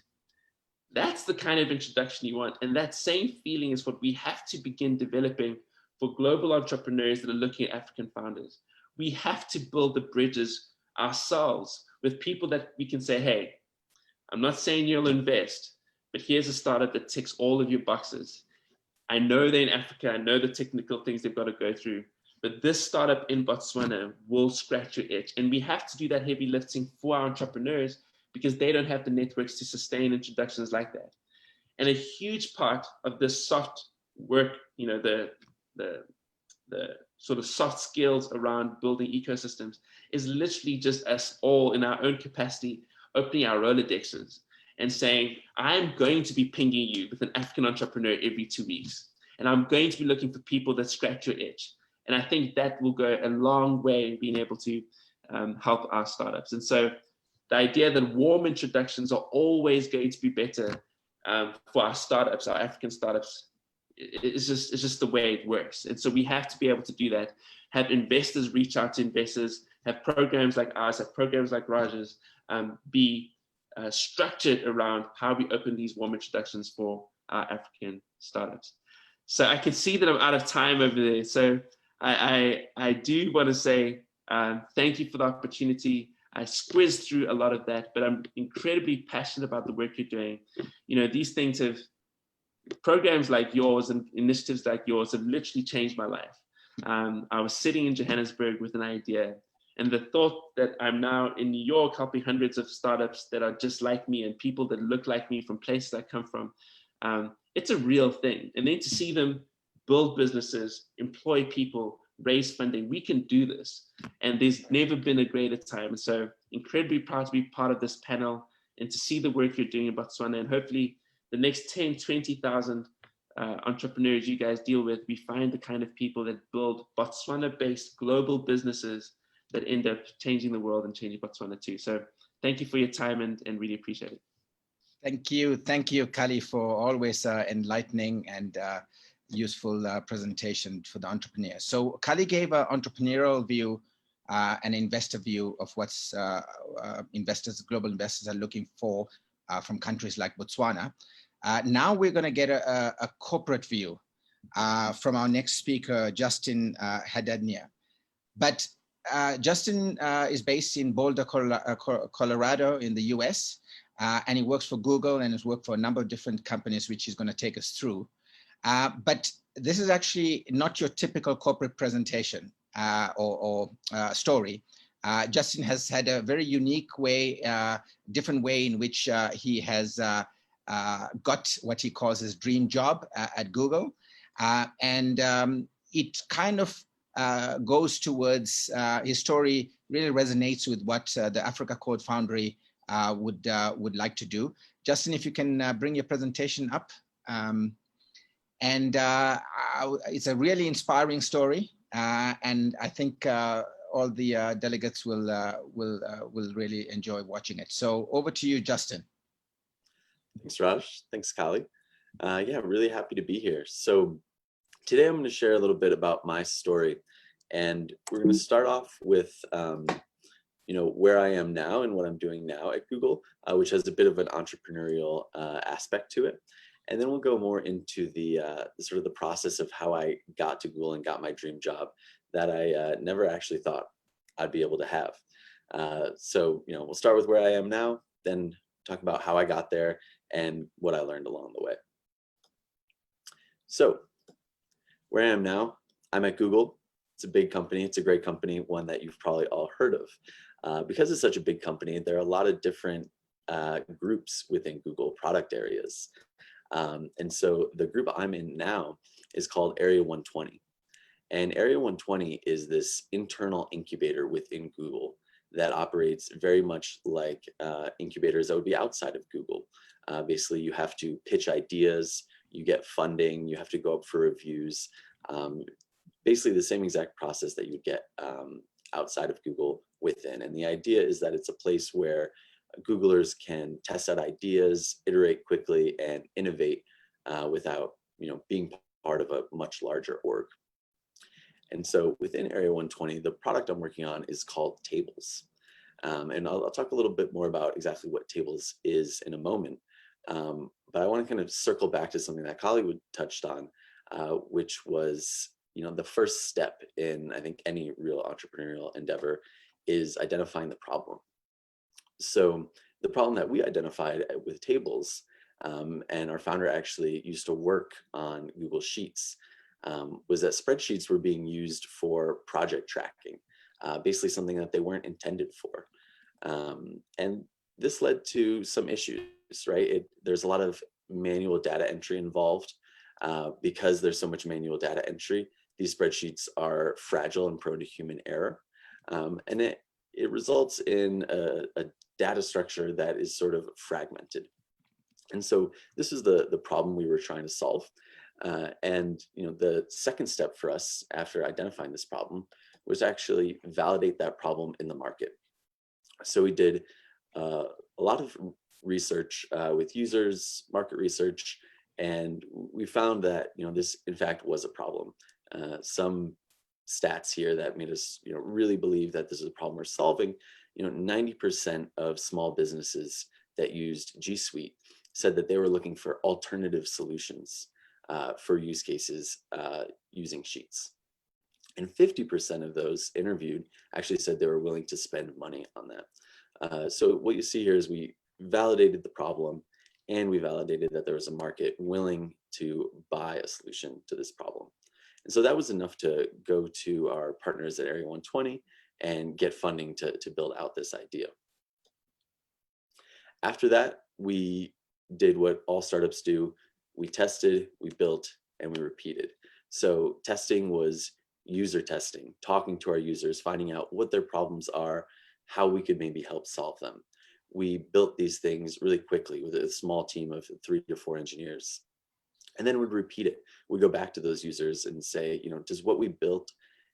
That's the kind of introduction you want. And that same feeling is what we have to begin developing for global entrepreneurs that are looking at African founders. We have to build the bridges ourselves with people that we can say, hey, I'm not saying you'll invest, but here's a startup that ticks all of your boxes. I know they're in Africa. I know the technical things they've got to go through, but this startup in Botswana will scratch your itch. And we have to do that heavy lifting for our entrepreneurs because they don't have the networks to sustain introductions like that. And a huge part of this soft work, the sort of soft skills around building ecosystems is literally just us all in our own capacity, opening our Rolodexes and saying, I'm going to be pinging you with an African entrepreneur every 2 weeks. And I'm going to be looking for people that scratch your itch. And I think that will go a long way in being able to help our startups. And so the idea that warm introductions are always going to be better for our startups, our African startups, it's just the way it works. And so we have to be able to do that, have investors reach out to investors, have programs like ours, have programs like Raj's, be structured around how we open these warm introductions for our African startups. So I can see that I'm out of time over there. So I do want to say thank you for the opportunity. I squizzed through a lot of that, but I'm incredibly passionate about the work you're doing. These things have, programs like yours and initiatives like yours have literally changed my life. I was sitting in Johannesburg with an idea, and the thought that I'm now in New York helping hundreds of startups that are just like me and people that look like me from places I come from, it's a real thing. And then to see them build businesses, employ people, raise funding, we can do this. And there's never been a greater time. And so incredibly proud to be part of this panel and to see the work you're doing in Botswana, and hopefully the next 10, 20,000 entrepreneurs you guys deal with, we find the kind of people that build Botswana-based global businesses that end up changing the world and changing Botswana too. So thank you for your time and really appreciate it. Thank you, Kali, for always enlightening and useful presentation for the entrepreneur. So Kali gave an entrepreneurial view, an investor view of what's global investors are looking for from countries like Botswana. Now we're going to get a corporate view from our next speaker, Justin Hadadnia. But Justin is based in Boulder, Colorado in the US, and he works for Google and has worked for a number of different companies, which he's going to take us through. But this is actually not your typical corporate presentation or story. Justin has had a very unique way, different way in which he has got what he calls his dream job at Google. And it kind of goes towards, his story really resonates with what the Africa Code Foundry would like to do. Justin, if you can bring your presentation up. And it's a really inspiring story. And I think all the delegates will really enjoy watching it. So over to you, Justin. Thanks, Raj. Thanks, Kali. Yeah, really happy to be here. So today I'm going to share a little bit about my story, and we're going to start off with where I am now and what I'm doing now at Google, which has a bit of an entrepreneurial aspect to it. And then we'll go more into the sort of the process of how I got to Google and got my dream job that I never actually thought I'd be able to have. So, we'll start with where I am now, then talk about how I got there and what I learned along the way. So where I am now, I'm at Google. It's a big company. It's a great company, one that you've probably all heard of. Because it's such a big company, there are a lot of different groups within Google, product areas. And so the group I'm in now is called Area 120. And Area 120 is this internal incubator within Google that operates very much like incubators that would be outside of Google. Basically, you have to pitch ideas, you get funding, you have to go up for reviews. Basically the same exact process that you would get outside of Google within. And the idea is that it's a place where Googlers can test out ideas, iterate quickly, and innovate without being part of a much larger org. And so within Area 120, the product I'm working on is called Tables. And I'll talk a little bit more about exactly what Tables is in a moment. But I want to kind of circle back to something that Hollywood touched on, which was, the first step in, I think, any real entrepreneurial endeavor is identifying the problem. So the problem that we identified with Tables, and our founder actually used to work on Google Sheets, was that spreadsheets were being used for project tracking, basically something that they weren't intended for. And this led to some issues, right? There's a lot of manual data entry involved. Because there's so much manual data entry, these spreadsheets are fragile and prone to human error. And it results in a data structure that is sort of fragmented. And so this is the problem we were trying to solve. And the second step for us after identifying this problem was actually validate that problem in the market. So we did a lot of research with users, market research, and we found that this in fact was a problem. Some stats here that made us really believe that this is a problem we're solving. 90% of small businesses that used G Suite said that they were looking for alternative solutions for use cases using Sheets. And 50% of those interviewed actually said they were willing to spend money on that. So what you see here is we validated the problem, and we validated that there was a market willing to buy a solution to this problem. And so that was enough to go to our partners at Area 120 and get funding to build out this idea. After that, we did what all startups do. We tested, we built, and we repeated. So testing was user testing, talking to our users, finding out what their problems are, how we could maybe help solve them. We built these things really quickly with a small team of 3 to 4 engineers. And then we'd repeat it. We'd go back to those users and say, does what we built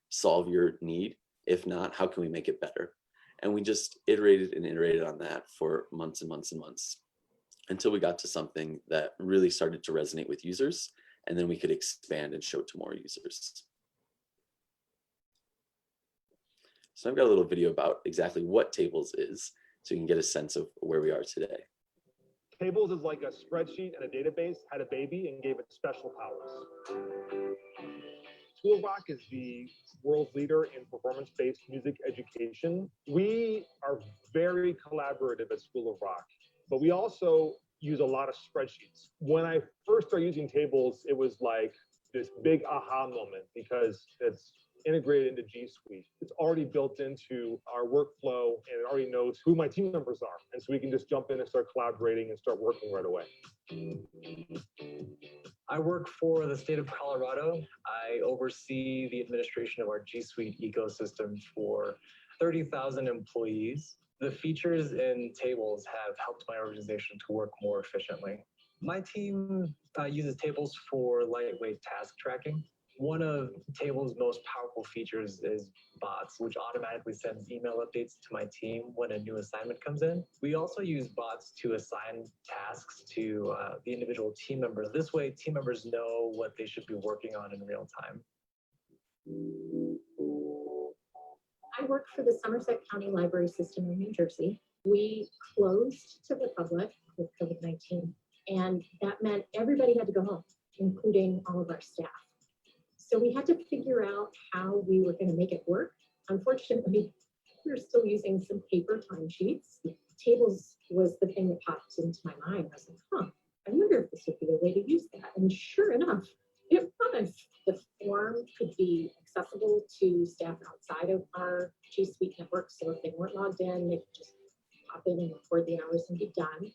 solve your need? If not, how can we make it better? And we just iterated and iterated on that for months and months and months until we got to something that really started to resonate with users. And then we could expand and show it to more users. So I've got a little video about exactly what Tables is, so you can get a sense of where we are today. Tables is like a spreadsheet and a database had a baby and gave it special powers. School of Rock is the world's leader in performance-based music education. We are very collaborative at School of Rock, but we also use a lot of spreadsheets. When I first started using Tables, it was like this big aha moment because it's integrated into G Suite. It's already built into our workflow and it already knows who my team members are. And so we can just jump in and start collaborating and start working right away. I work for the state of Colorado. I oversee the administration of our G Suite ecosystem for 30,000 employees. The features in Tables have helped my organization to work more efficiently. My team uses Tables for lightweight task tracking. One of Tables' most powerful features is bots, which automatically sends email updates to my team when a new assignment comes in. We also use bots to assign tasks to the individual team members. This way, team members know what they should be working on in real time. I work for the Somerset County Library System in New Jersey. We closed to the public with COVID-19, and that meant everybody had to go home, including all of our staff. So we had to figure out how we were going to make it work. Unfortunately, we were still using some paper timesheets. Tables was the thing that popped into my mind. I was like, I wonder if this would be the way to use that. And sure enough, it was. The form could be accessible to staff outside of our G Suite network. So if they weren't logged in, they could just pop in and record the hours and be done.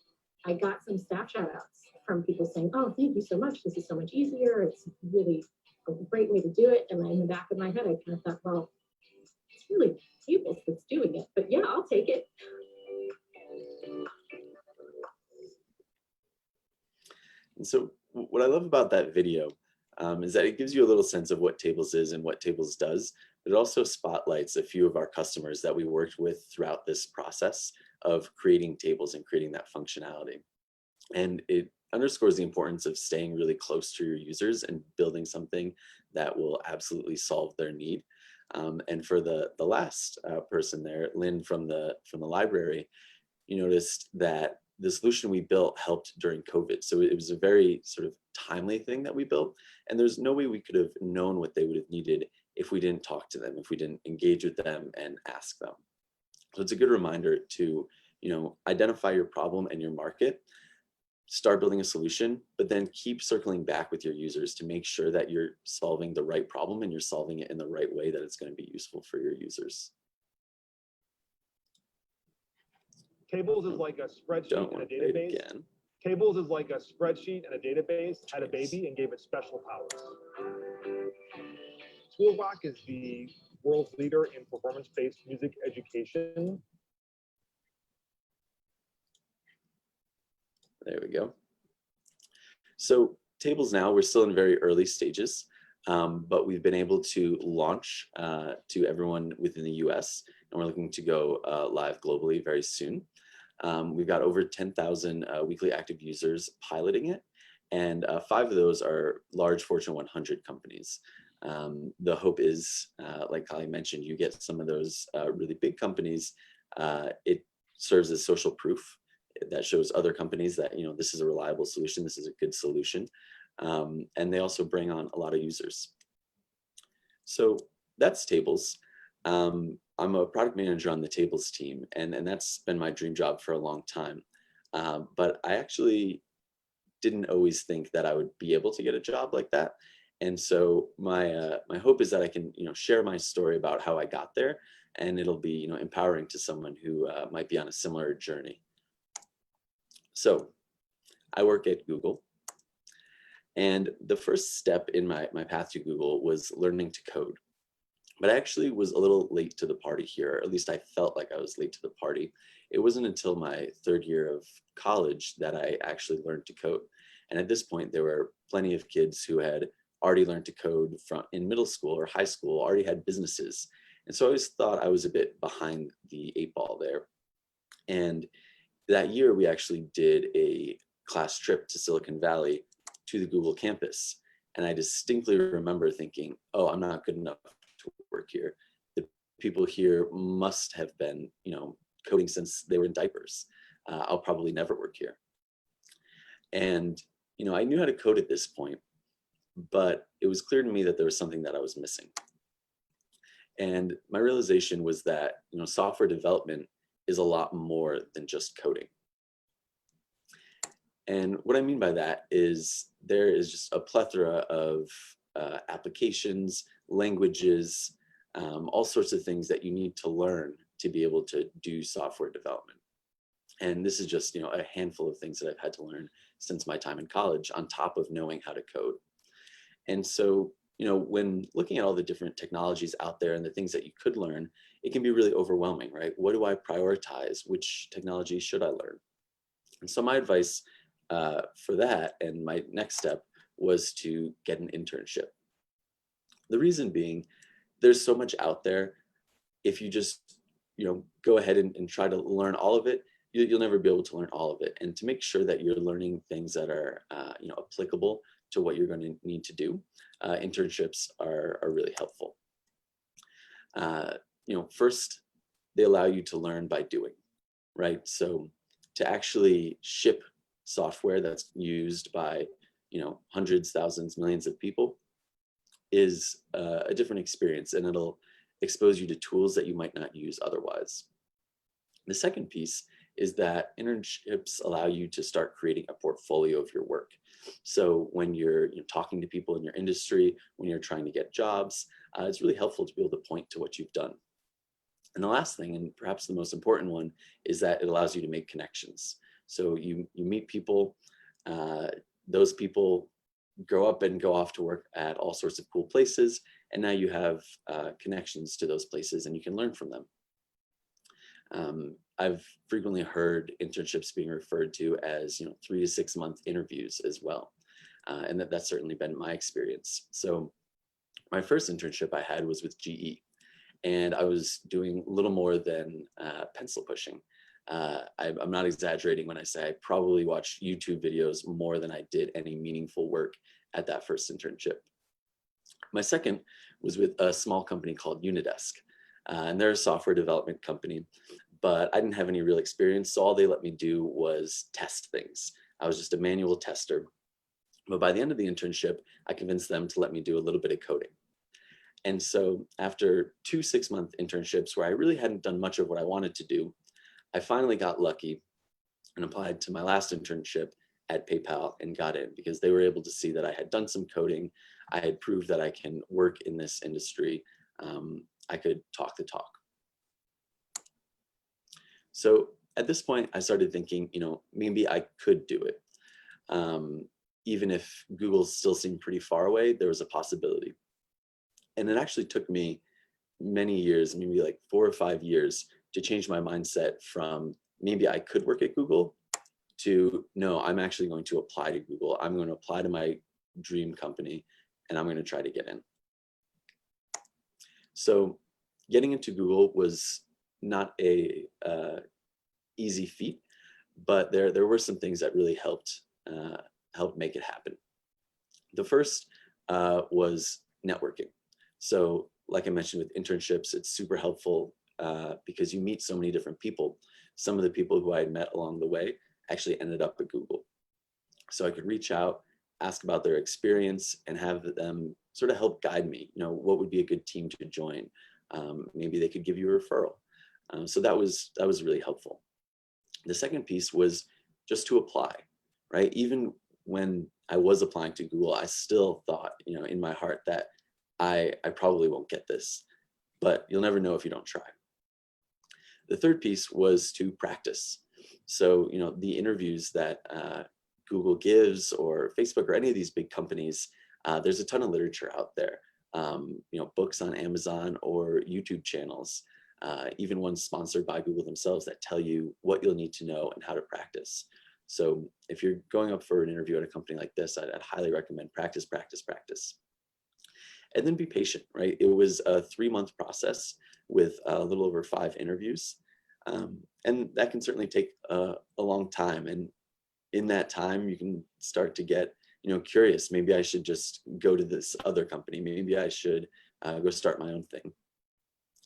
I got some staff shout outs from people saying, oh, thank you so much. This is so much easier. It's really a great way to do it. And in the back of my head, I kind of thought, well, it's really tables that's doing it. But yeah, I'll take it. And so what I love about that video is that it gives you a little sense of what Tables is and what Tables does, but it also spotlights a few of our customers that we worked with throughout this process of creating Tables and creating that functionality. And it underscores the importance of staying really close to your users and building something that will absolutely solve their need. And for the last person there, Lynn from the library, you noticed that the solution we built helped during COVID. So it was a very sort of timely thing that we built. And there's no way we could have known what they would have needed if we didn't talk to them, if we didn't engage with them and ask them. So it's a good reminder to, identify your problem and your market, start building a solution, but then keep circling back with your users to make sure that you're solving the right problem and you're solving it in the right way that it's going to be useful for your users. Tables is like a spreadsheet and a database. Again. Tables is like a spreadsheet and a database had a baby and gave it special powers. Toolrock is the world's leader in performance-based music education. There we go. So Tables now, we're still in very early stages, but we've been able to launch to everyone within the US, and we're looking to go live globally very soon. We've got over 10,000 weekly active users piloting it, and 5 of those are large Fortune 100 companies. The hope is, like Kali mentioned, you get some of those really big companies. It serves as social proof that shows other companies that, this is a reliable solution, this is a good solution. And they also bring on a lot of users. So that's Tables. I'm a product manager on the Tables team, and that's been my dream job for a long time. But I actually didn't always think that I would be able to get a job like that. And so my hope is that I can, share my story about how I got there, and it'll be, empowering to someone who might be on a similar journey. So I work at Google, and the first step in my path to Google was learning to code. But I actually was a little late to the party here, or at least I felt like I was late to the party. It wasn't until my 3rd year of college that I actually learned to code. And at this point, there were plenty of kids who had already learned to code in middle school or high school, already had businesses. And so I always thought I was a bit behind the 8 ball there. And that year, we actually did a class trip to Silicon Valley to the Google campus. And I distinctly remember thinking, oh, I'm not good enough to work here. The people here must have been, coding since they were in diapers. I'll probably never work here. And, I knew how to code at this point, but it was clear to me that there was something that I was missing. And my realization was that, software development is a lot more than just coding. And what I mean by that is there is just a plethora of applications, languages, all sorts of things that you need to learn to be able to do software development. And this is just, a handful of things that I've had to learn since my time in college on top of knowing how to code. And so, when looking at all the different technologies out there and the things that you could learn, it can be really overwhelming, right? What do I prioritize? Which technology should I learn? And so my advice for that, and my next step, was to get an internship. The reason being, there's so much out there. If you just, go ahead and try to learn all of it, you'll never be able to learn all of it. And to make sure that you're learning things that are, applicable to what you're going to need to do, internships are really helpful. First, they allow you to learn by doing, right? So to actually ship software that's used by, hundreds, thousands, millions of people, is a different experience, and it'll expose you to tools that you might not use otherwise. The second piece is that internships allow you to start creating a portfolio of your work. So when you're talking to people in your industry, when you're trying to get jobs, it's really helpful to be able to point to what you've done. And the last thing, and perhaps the most important one, is that it allows you to make connections. So you meet people, those people grow up and go off to work at all sorts of cool places, and now you have connections to those places and you can learn from them. I've frequently heard internships being referred to as 3 to 6 month interviews as well, and that's certainly been my experience. So my first internship I had was with GE, and I was doing little more than pencil pushing. I'm not exaggerating when I say I probably watched YouTube videos more than I did any meaningful work at that first internship. My second was with a small company called Unidesk, and they're a software development company, but I didn't have any real experience, so all they let me do was test things. I was just a manual tester, but by the end of the internship, I convinced them to let me do a little bit of coding. And so after 2 6-month internships where I really hadn't done much of what I wanted to do, I finally got lucky and applied to my last internship at PayPal and got in, because they were able to see that I had done some coding. I had proved that I can work in this industry. I could talk the talk. So at this point, I started thinking, maybe I could do it. Even if Google still seemed pretty far away, there was a possibility. And it actually took me many years, maybe like 4 or 5 years, to change my mindset from maybe I could work at Google to no, I'm actually going to apply to Google. I'm going to apply to my dream company and I'm going to try to get in. So getting into Google was not a easy feat, but there were some things that really helped make it happen. The first was networking. So like I mentioned with internships, it's super helpful because you meet so many different people. Some of the people who I had met along the way actually ended up at Google. So I could reach out, ask about their experience, and have them sort of help guide me. What would be a good team to join? Maybe they could give you a referral. So that was really helpful. The second piece was just to apply, right? Even when I was applying to Google, I still thought, in my heart that I probably won't get this, but you'll never know if you don't try. The third piece was to practice. So, the interviews that Google gives or Facebook or any of these big companies, there's a ton of literature out there, books on Amazon or YouTube channels, even ones sponsored by Google themselves that tell you what you'll need to know and how to practice. So if you're going up for an interview at a company like this, I'd highly recommend practice, practice, practice. And then be patient, right? It was a 3-month process with a little over 5 interviews. And that can certainly take a long time. And in that time, you can start to get, curious. Maybe I should just go to this other company. Maybe I should go start my own thing.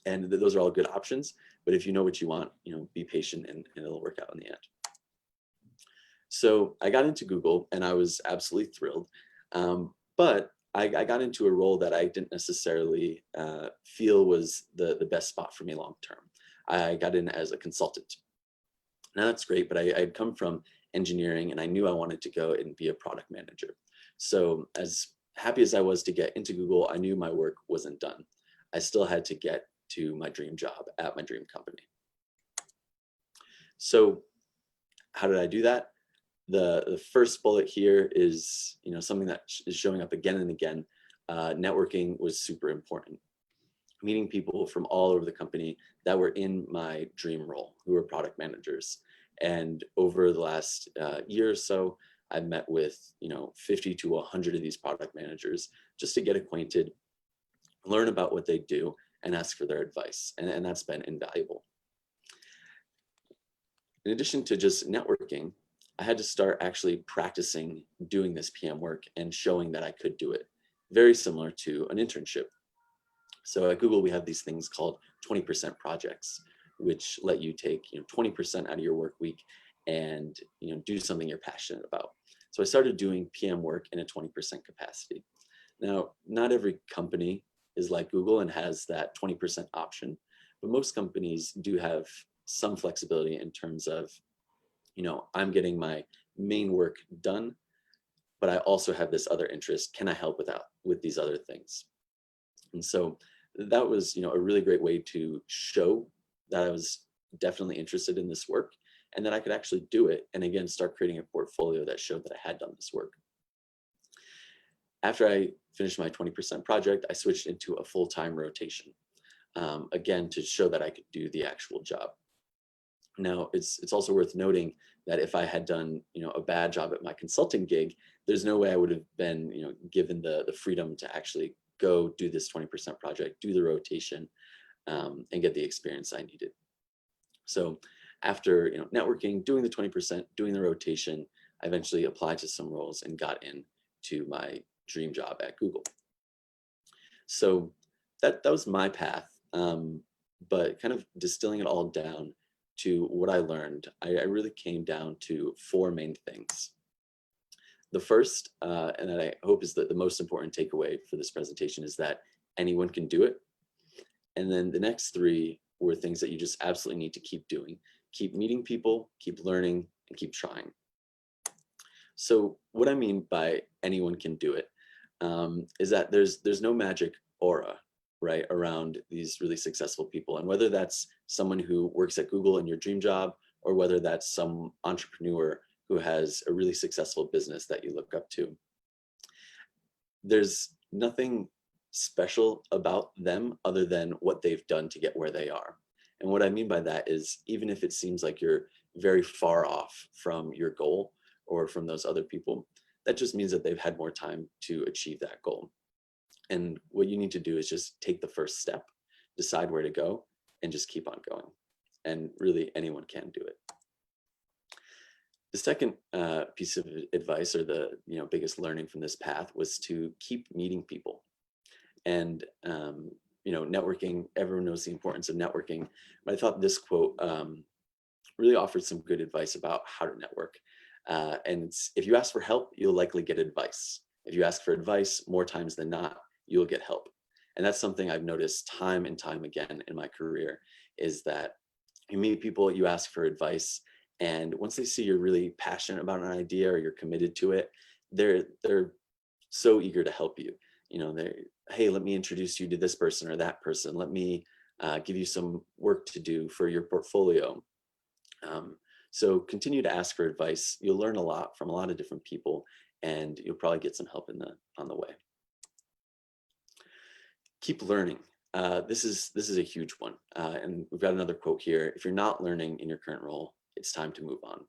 And those are all good options. But if you know what you want, be patient and it'll work out in the end. So I got into Google and I was absolutely thrilled. But I got into a role that I didn't necessarily feel was the best spot for me long term. I got in as a consultant. Now that's great, but I'd come from engineering and I knew I wanted to go and be a product manager. So as happy as I was to get into Google, I knew my work wasn't done. I still had to get to my dream job at my dream company. So how did I do that? The first bullet here is something that is showing up again and again. Networking was super important. Meeting people from all over the company that were in my dream role, who were product managers. And over the last year or so, I've met with 50 to 100 of these product managers just to get acquainted, learn about what they do, and ask for their advice. And that's been invaluable. In addition to just networking, I had to start actually practicing doing this PM work and showing that I could do it. Very similar to an internship. So at Google, we have these things called 20% projects, which let you take 20% out of your work week and do something you're passionate about. So I started doing PM work in a 20% capacity. Now, not every company is like Google and has that 20% option, but most companies do have some flexibility in terms of, I'm getting my main work done, but I also have this other interest. Can I help with these other things? And so that was, a really great way to show that I was definitely interested in this work and that I could actually do it. And again, start creating a portfolio that showed that I had done this work. After I finished my 20% project, I switched into a full-time rotation, again, to show that I could do the actual job. Now, it's also worth noting that if I had done, a bad job at my consulting gig, there's no way I would have been, given the freedom to actually go do this 20% project, do the rotation, and get the experience I needed. So after, networking, doing the 20%, doing the rotation, I eventually applied to some roles and got into my dream job at Google. So that was my path, but kind of distilling it all down to what I learned, I really came down to 4 main things. The first, and that I hope is the most important takeaway for this presentation, is that anyone can do it. And then the next 3 were things that you just absolutely need to keep doing. Keep meeting people, keep learning, and keep trying. So what I mean by anyone can do it is that there's no magic aura, right, around these really successful people. And whether that's someone who works at Google in your dream job, or whether that's some entrepreneur who has a really successful business that you look up to, there's nothing special about them other than what they've done to get where they are. And what I mean by that is, even if it seems like you're very far off from your goal or from those other people, that just means that they've had more time to achieve that goal. And what you need to do is just take the first step, decide where to go, and just keep on going. And really, anyone can do it. The second piece of advice, or the biggest learning from this path, was to keep meeting people. And networking, everyone knows the importance of networking, but I thought this quote really offered some good advice about how to network. And it's, if you ask for help, you'll likely get advice. If you ask for advice, more times than not, you'll get help. And that's something I've noticed time and time again in my career, is that you meet people, you ask for advice, and once they see you're really passionate about an idea or you're committed to it, they're so eager to help you. Hey, let me introduce you to this person or that person. Let me give you some work to do for your portfolio. So continue to ask for advice. You'll learn a lot from a lot of different people, and you'll probably get some help on the way. Keep learning. This is a huge one. And we've got another quote here. If you're not learning in your current role, it's time to move on.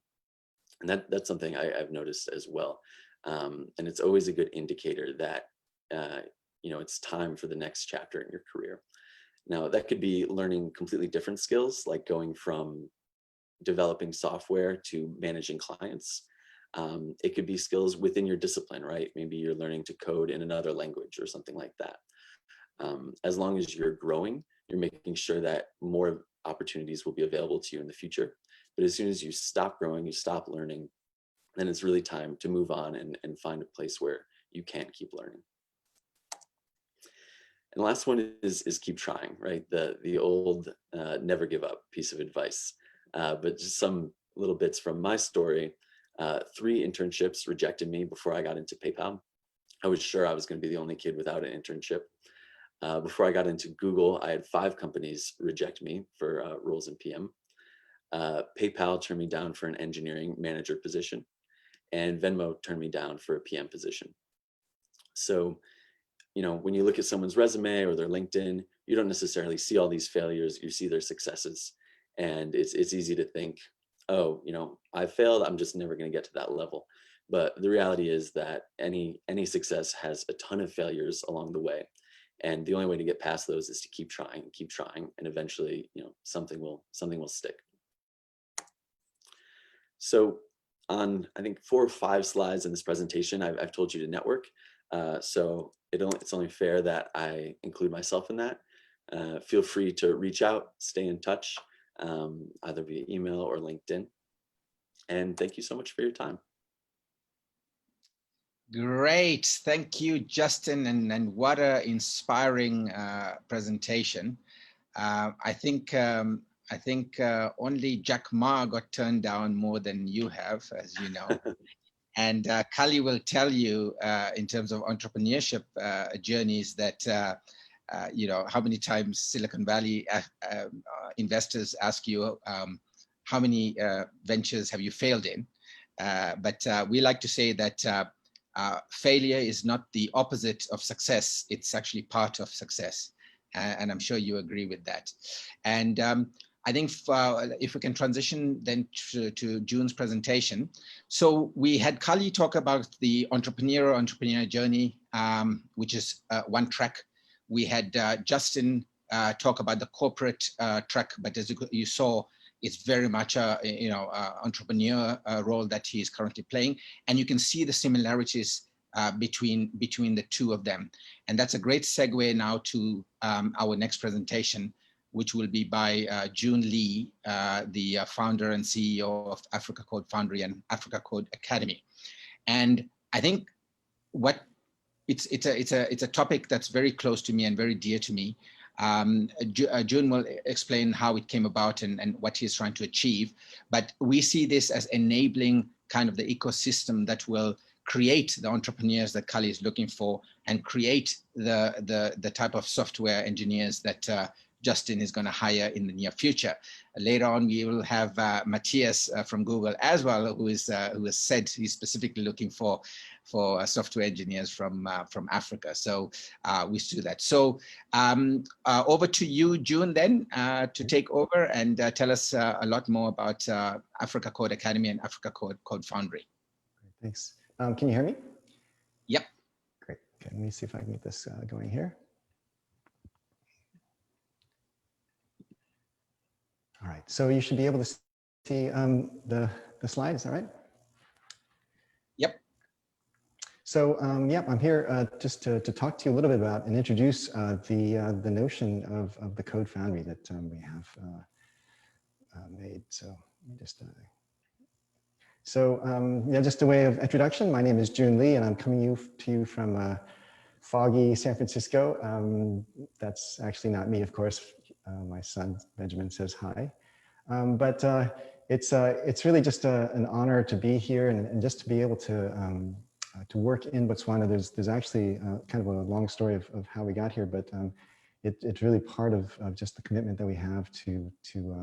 And that's something I've noticed as well. And it's always a good indicator that it's time for the next chapter in your career. Now, that could be learning completely different skills, like going from developing software to managing clients. It could be skills within your discipline, right? Maybe you're learning to code in another language or something like that. As long as you're growing, you're making sure that more opportunities will be available to you in the future. But as soon as you stop growing, you stop learning, then it's really time to move on and find a place where you can keep learning. And the last one is keep trying, right? The old never give up piece of advice. But just some little bits from my story. 3 internships rejected me before I got into PayPal. I was sure I was going to be the only kid without an internship. Before I got into Google, I had 5 companies reject me for roles in PM. PayPal turned me down for an engineering manager position, and Venmo turned me down for a PM position. So, when you look at someone's resume or their LinkedIn, you don't necessarily see all these failures, you see their successes. And it's easy to think, oh, I failed, I'm just never going to get to that level. But the reality is that any success has a ton of failures along the way. And the only way to get past those is to keep trying, and eventually, something will stick. So on, I think, 4 or 5 slides in this presentation, I've told you to network. So it's only fair that I include myself in that. Feel free to reach out, stay in touch, either via email or LinkedIn. And thank you so much for your time. Great. Thank you, Justin. And what an inspiring presentation. I think only Jack Ma got turned down more than you have, as you know. And Kali will tell you in terms of entrepreneurship journeys that, how many times Silicon Valley investors ask you, how many ventures have you failed in? But we like to say that failure is not the opposite of success. It's actually part of success. And I'm sure you agree with that. And I think if we can transition then to June's presentation. So we had Kali talk about the entrepreneur journey, which is one track. We had Justin talk about the corporate track, but as you saw, it's very much a entrepreneur role that he is currently playing, and you can see the similarities between the two of them. And that's a great segue now to our next presentation, which will be by June Lee, the founder and CEO of Africa Code Foundry and Africa Code Academy. And I think it's a topic that's very close to me and very dear to me. June will explain how it came about and what he's trying to achieve, but we see this as enabling kind of the ecosystem that will create the entrepreneurs that Kali is looking for and create the type of software engineers that Justin is going to hire in the near future. Later on, we will have Matthias from Google as well, who has said he's specifically looking for software engineers from Africa. So we do that. So over to you, June, then to take over and tell us a lot more about Africa Code Academy and Africa Code Foundry. Thanks. Can you hear me? Yep. Great. Okay, let me see if I can get this going here. All right, so you should be able to see the slide, is that right? Yep. So yeah, I'm here just to talk to you a little bit about and introduce the notion of the Code Foundry that we have made. So let me just yeah, just a way of introduction. My name is June Lee, and I'm coming to you from foggy San Francisco. That's actually not me, of course. My son Benjamin says hi, but it's really just an honor to be here and just to be able to work in Botswana. There's actually kind of a long story of how we got here, but it's really part of just the commitment that we have to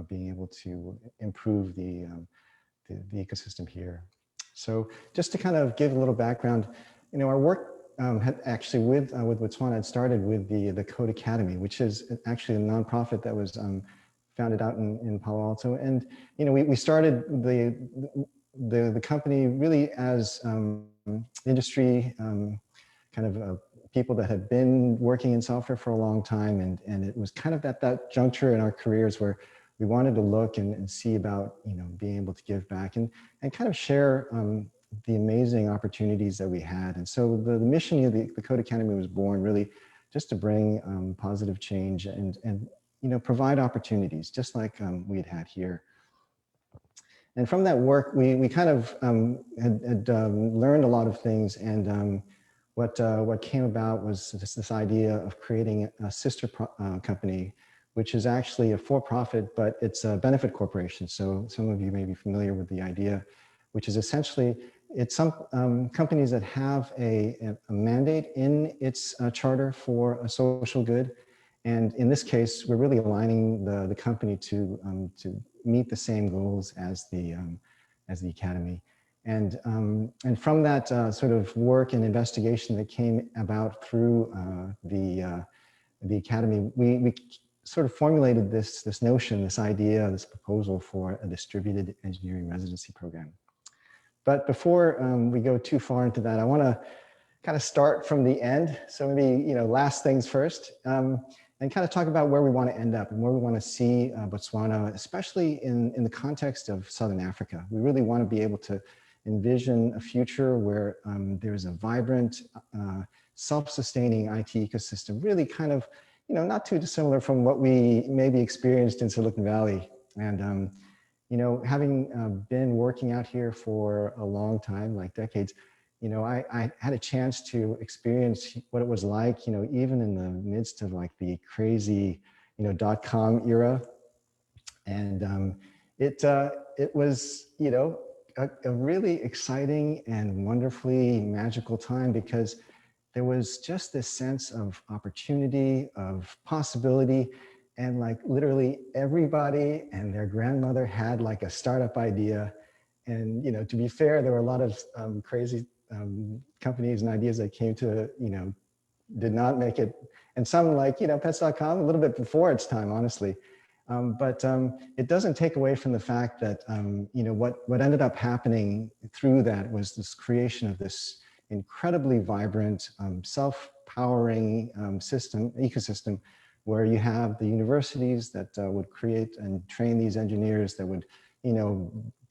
being able to improve the ecosystem here. So just to kind of give a little background, our work had actually with Botswana had started with the Code Academy, which is actually a nonprofit that was founded out in Palo Alto. And we started the company really as industry kind of people that had been working in software for a long time, and it was kind of at that juncture in our careers where we wanted to look and see about being able to give back and kind of share the amazing opportunities that we had. And so the mission of the Code Academy was born really just to bring positive change and provide opportunities just like we had here. And from that work, we kind of had learned a lot of things, and what came about was this idea of creating a sister company, which is actually a for-profit, but it's a benefit corporation. So some of you may be familiar with the idea, which is essentially, it's some companies that have a mandate in its charter for a social good. And in this case, we're really aligning the company to meet the same goals as the Academy. And from that sort of work and investigation that came about through the Academy, we sort of formulated this notion, this idea, this proposal for a distributed engineering residency program. But before we go too far into that, I want to kind of start from the end. So maybe, last things first, and kind of talk about where we want to end up and where we want to see Botswana, especially in the context of Southern Africa. We really want to be able to envision a future where there's a vibrant, self-sustaining IT ecosystem, really kind of, not too dissimilar from what we maybe experienced in Silicon Valley. And, having been working out here for a long time, like decades, I had a chance to experience what it was like, even in the midst of like the crazy, .com era. And it was, a really exciting and wonderfully magical time, because there was just this sense of opportunity, of possibility, and like literally everybody and their grandmother had like a startup idea. And, to be fair, there were a lot of crazy companies and ideas that came to, did not make it. And some like, pets.com, a little bit before its time, honestly. But it doesn't take away from the fact that, what ended up happening through that was this creation of this incredibly vibrant, self-powering ecosystem, where you have the universities that would create and train these engineers that would,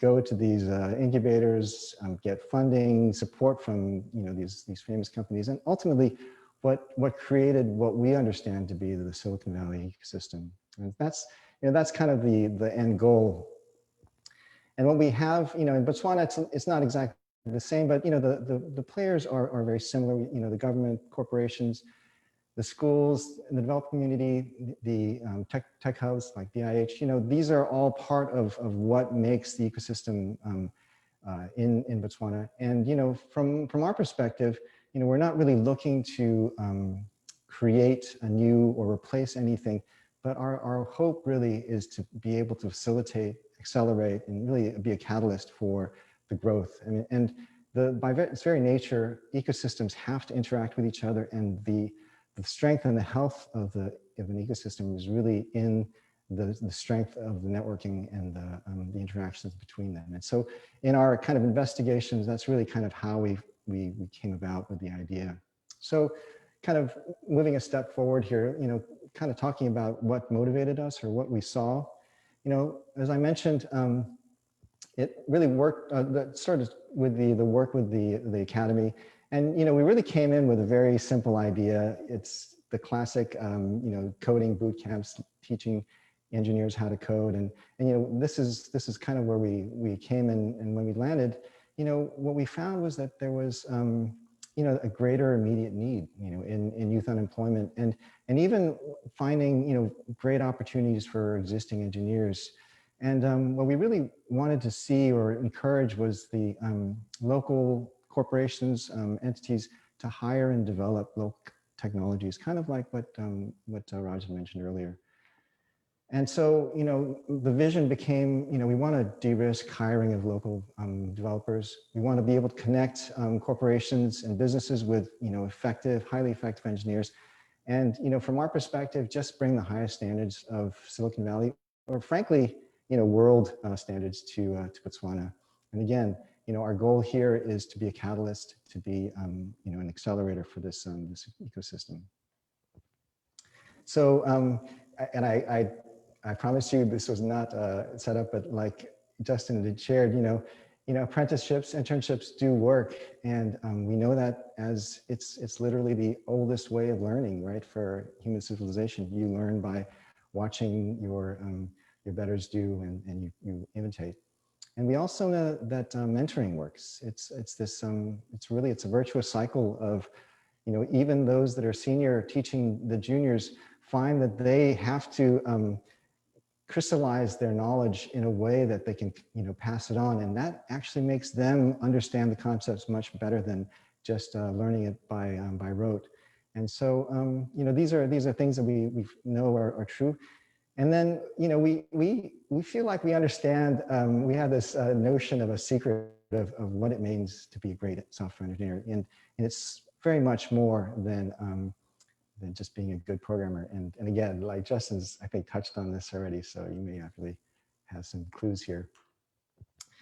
go to these incubators, get funding, support from, these famous companies, and ultimately what created what we understand to be the Silicon Valley ecosystem. And that's kind of the end goal. And what we have, in Botswana, it's not exactly the same, but the players are very similar. The government, corporations, the schools, the developed community, the tech hubs like BIH, these are all part of what makes the ecosystem in Botswana. And from our perspective, we're not really looking to create a new or replace anything, but our hope really is to be able to facilitate, accelerate, and really be a catalyst for the growth. And by its very nature, ecosystems have to interact with each other, and the strength and the health of an ecosystem is really in the strength of the networking and the interactions between them. And so in our kind of investigations, that's really kind of how we came about with the idea. So kind of moving a step forward here, kind of talking about what motivated us or what we saw. As I mentioned, it really worked, that started with the work with the Academy. And, we really came in with a very simple idea. It's the classic, coding boot camps, teaching engineers how to code. And this is kind of where we came in. And when we landed, what we found was that there was, a greater immediate need, in youth unemployment, and even finding, great opportunities for existing engineers. And what we really wanted to see or encourage was the local corporations, entities to hire and develop local technologies, kind of like what Raj mentioned earlier. And so, the vision became, we want to de-risk hiring of local developers. We want to be able to connect corporations and businesses with, highly effective engineers. And, from our perspective, just bring the highest standards of Silicon Valley, or frankly, world standards to Botswana. And again, our goal here is to be a catalyst, to be, an accelerator for this ecosystem. So, and I promise you this was not set up, but like Justin had shared, apprenticeships, internships do work. And we know that as it's literally the oldest way of learning, right? For human civilization, you learn by watching your betters do, and you imitate. And we also know that mentoring works. It's a virtuous cycle of, even those that are senior teaching the juniors find that they have to crystallize their knowledge in a way that they can, pass it on. And that actually makes them understand the concepts much better than just learning it by rote. And so, these are things that we know are true. And then, we feel like we understand, we have this notion of a secret of what it means to be a great software engineer. And it's very much more than just being a good programmer. And again, like Justin's, I think, touched on this already, so you may actually have some clues here.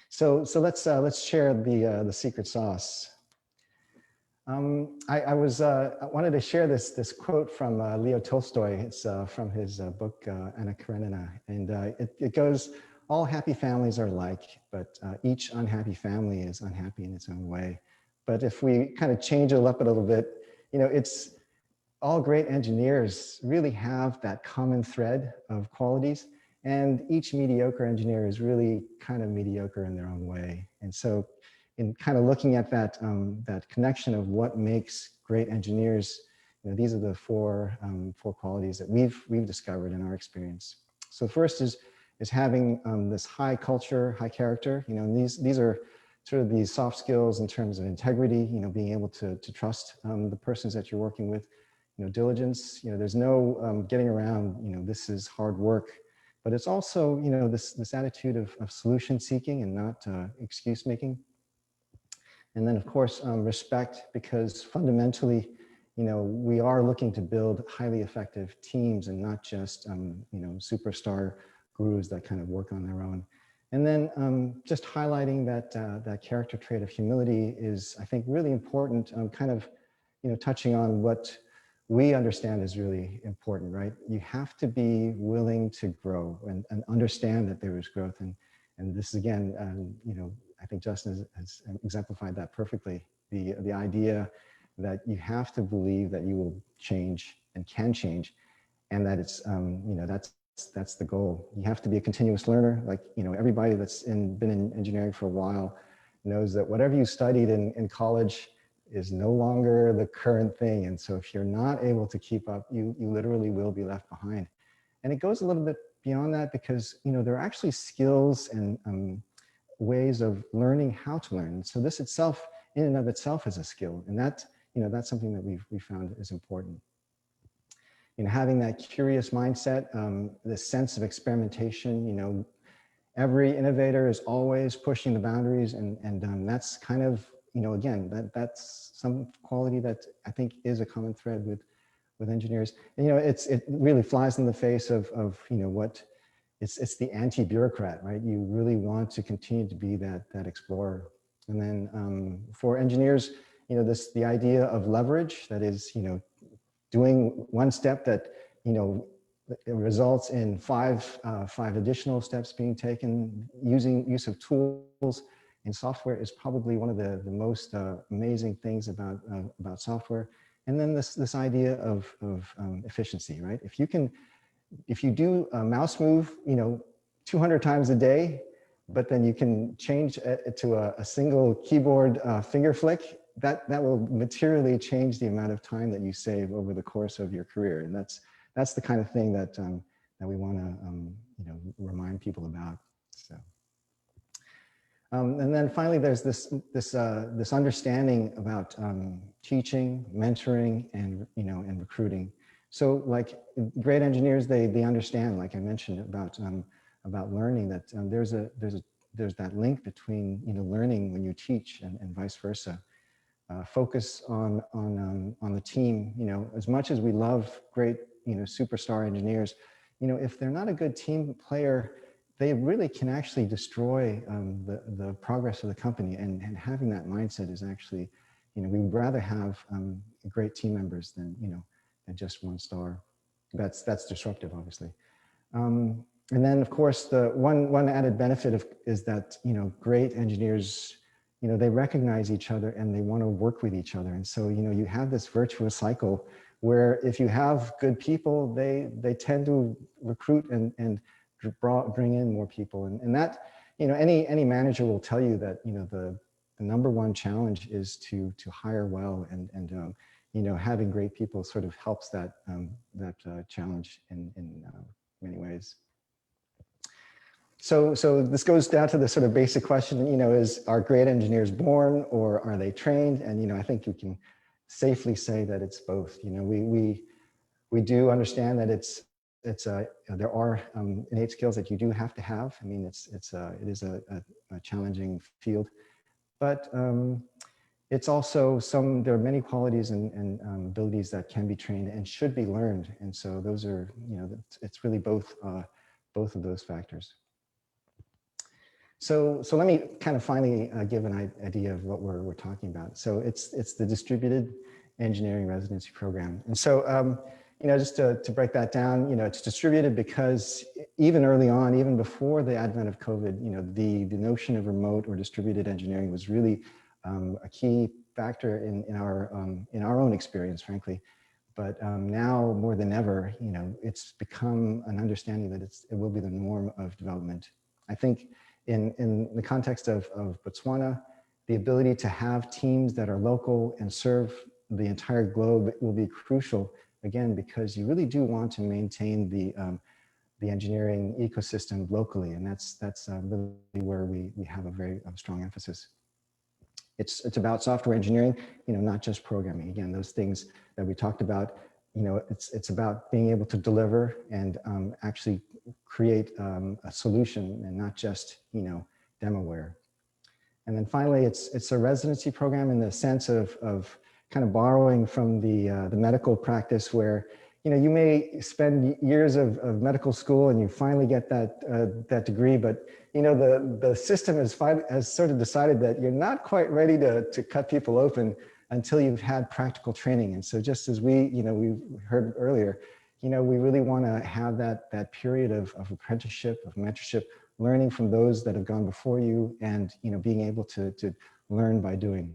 So let's share the secret sauce. I wanted to share this quote from Leo Tolstoy. It's from his book Anna Karenina, and it goes, "All happy families are alike, but each unhappy family is unhappy in its own way." But if we kind of change it up a little bit, it's all great engineers really have that common thread of qualities, and each mediocre engineer is really kind of mediocre in their own way. And so in kind of looking at that, that connection of what makes great engineers, these are the four qualities that we've discovered in our experience. So the first is having this high culture, high character. And these are sort of these soft skills in terms of integrity. Being able to trust the persons that you're working with. Diligence. There's no getting around. This is hard work, but it's also this attitude of solution seeking and not excuse making. And then of course respect, because fundamentally, we are looking to build highly effective teams and not just, superstar gurus that kind of work on their own. And then just highlighting that character trait of humility is, I think, really important, kind of, touching on what we understand is really important, right? You have to be willing to grow and understand that there is growth. And this is, again, I think Justin has exemplified that perfectly. The idea that you have to believe that you will change and can change, and that it's, that's the goal. You have to be a continuous learner. Like, everybody that's been in engineering for a while knows that whatever you studied in college is no longer the current thing. And so if you're not able to keep up, you literally will be left behind. And it goes a little bit beyond that, because, there are actually skills and ways of learning how to learn. So this itself, in and of itself, is a skill. And that, that's something that we found is important. Having that curious mindset, this sense of experimentation, every innovator is always pushing the boundaries, and that's kind of, again, that's some quality that I think is a common thread with engineers. And, it really flies in the face of what it's the anti-bureaucrat, right? You really want to continue to be that explorer. And then for engineers, the idea of leverage, that is, doing one step that, it results in five additional steps being taken. Use of tools in software is probably one of the most amazing things about software. And then this idea of efficiency, right? If you do a mouse move, 200 times a day, but then you can change it to a single keyboard finger flick, that will materially change the amount of time that you save over the course of your career. And that's the kind of thing that we want to remind people about. So, and then finally, there's this understanding about teaching, mentoring, and recruiting. So, like, great engineers, they understand, like I mentioned, about learning, that there's that link between learning when you teach and vice versa. Focus on the team. As much as we love great superstar engineers, if they're not a good team player, they really can actually destroy the progress of the company. And having that mindset is actually, we would rather have great team members than than just one star. That's disruptive, obviously. And then, of course, the one added benefit is that great engineers, they recognize each other and they want to work with each other. And so, you have this virtuous cycle where if you have good people, they tend to recruit and bring in more people. And that, any manager will tell you that, the number one challenge is to hire well, and having great people sort of helps that, challenge in many ways. So this goes down to the sort of basic question, are great engineers born or are they trained? And, I think you can safely say that it's both. We do understand that there are innate skills that you do have to have. I mean, it is a challenging field, but it's also there are many qualities and abilities that can be trained and should be learned. And so those are, it's really both of those factors. So let me kind of finally give an idea of what we're talking about. So it's the Distributed Engineering Residency Program. And so, just to break that down, it's distributed because even early on, even before the advent of COVID, the notion of remote or distributed engineering was really a key factor in our own experience, frankly. But now more than ever, it's become an understanding that it will be the norm of development. I think in the context of Botswana, the ability to have teams that are local and serve the entire globe will be crucial, again, because you really do want to maintain the engineering ecosystem locally, and that's really where we have a very strong emphasis. It's about software engineering, not just programming. Again, those things that we talked about, it's about being able to deliver and actually create a solution and not just, demoware. And then finally, it's a residency program in the sense of kind of borrowing from the medical practice where, you may spend years of medical school and you finally get that degree, but the system has sort of decided that you're not quite ready to cut people open until you've had practical training. And so just as we heard earlier, we really want to have that period of apprenticeship, of mentorship, learning from those that have gone before you, and being able to learn by doing.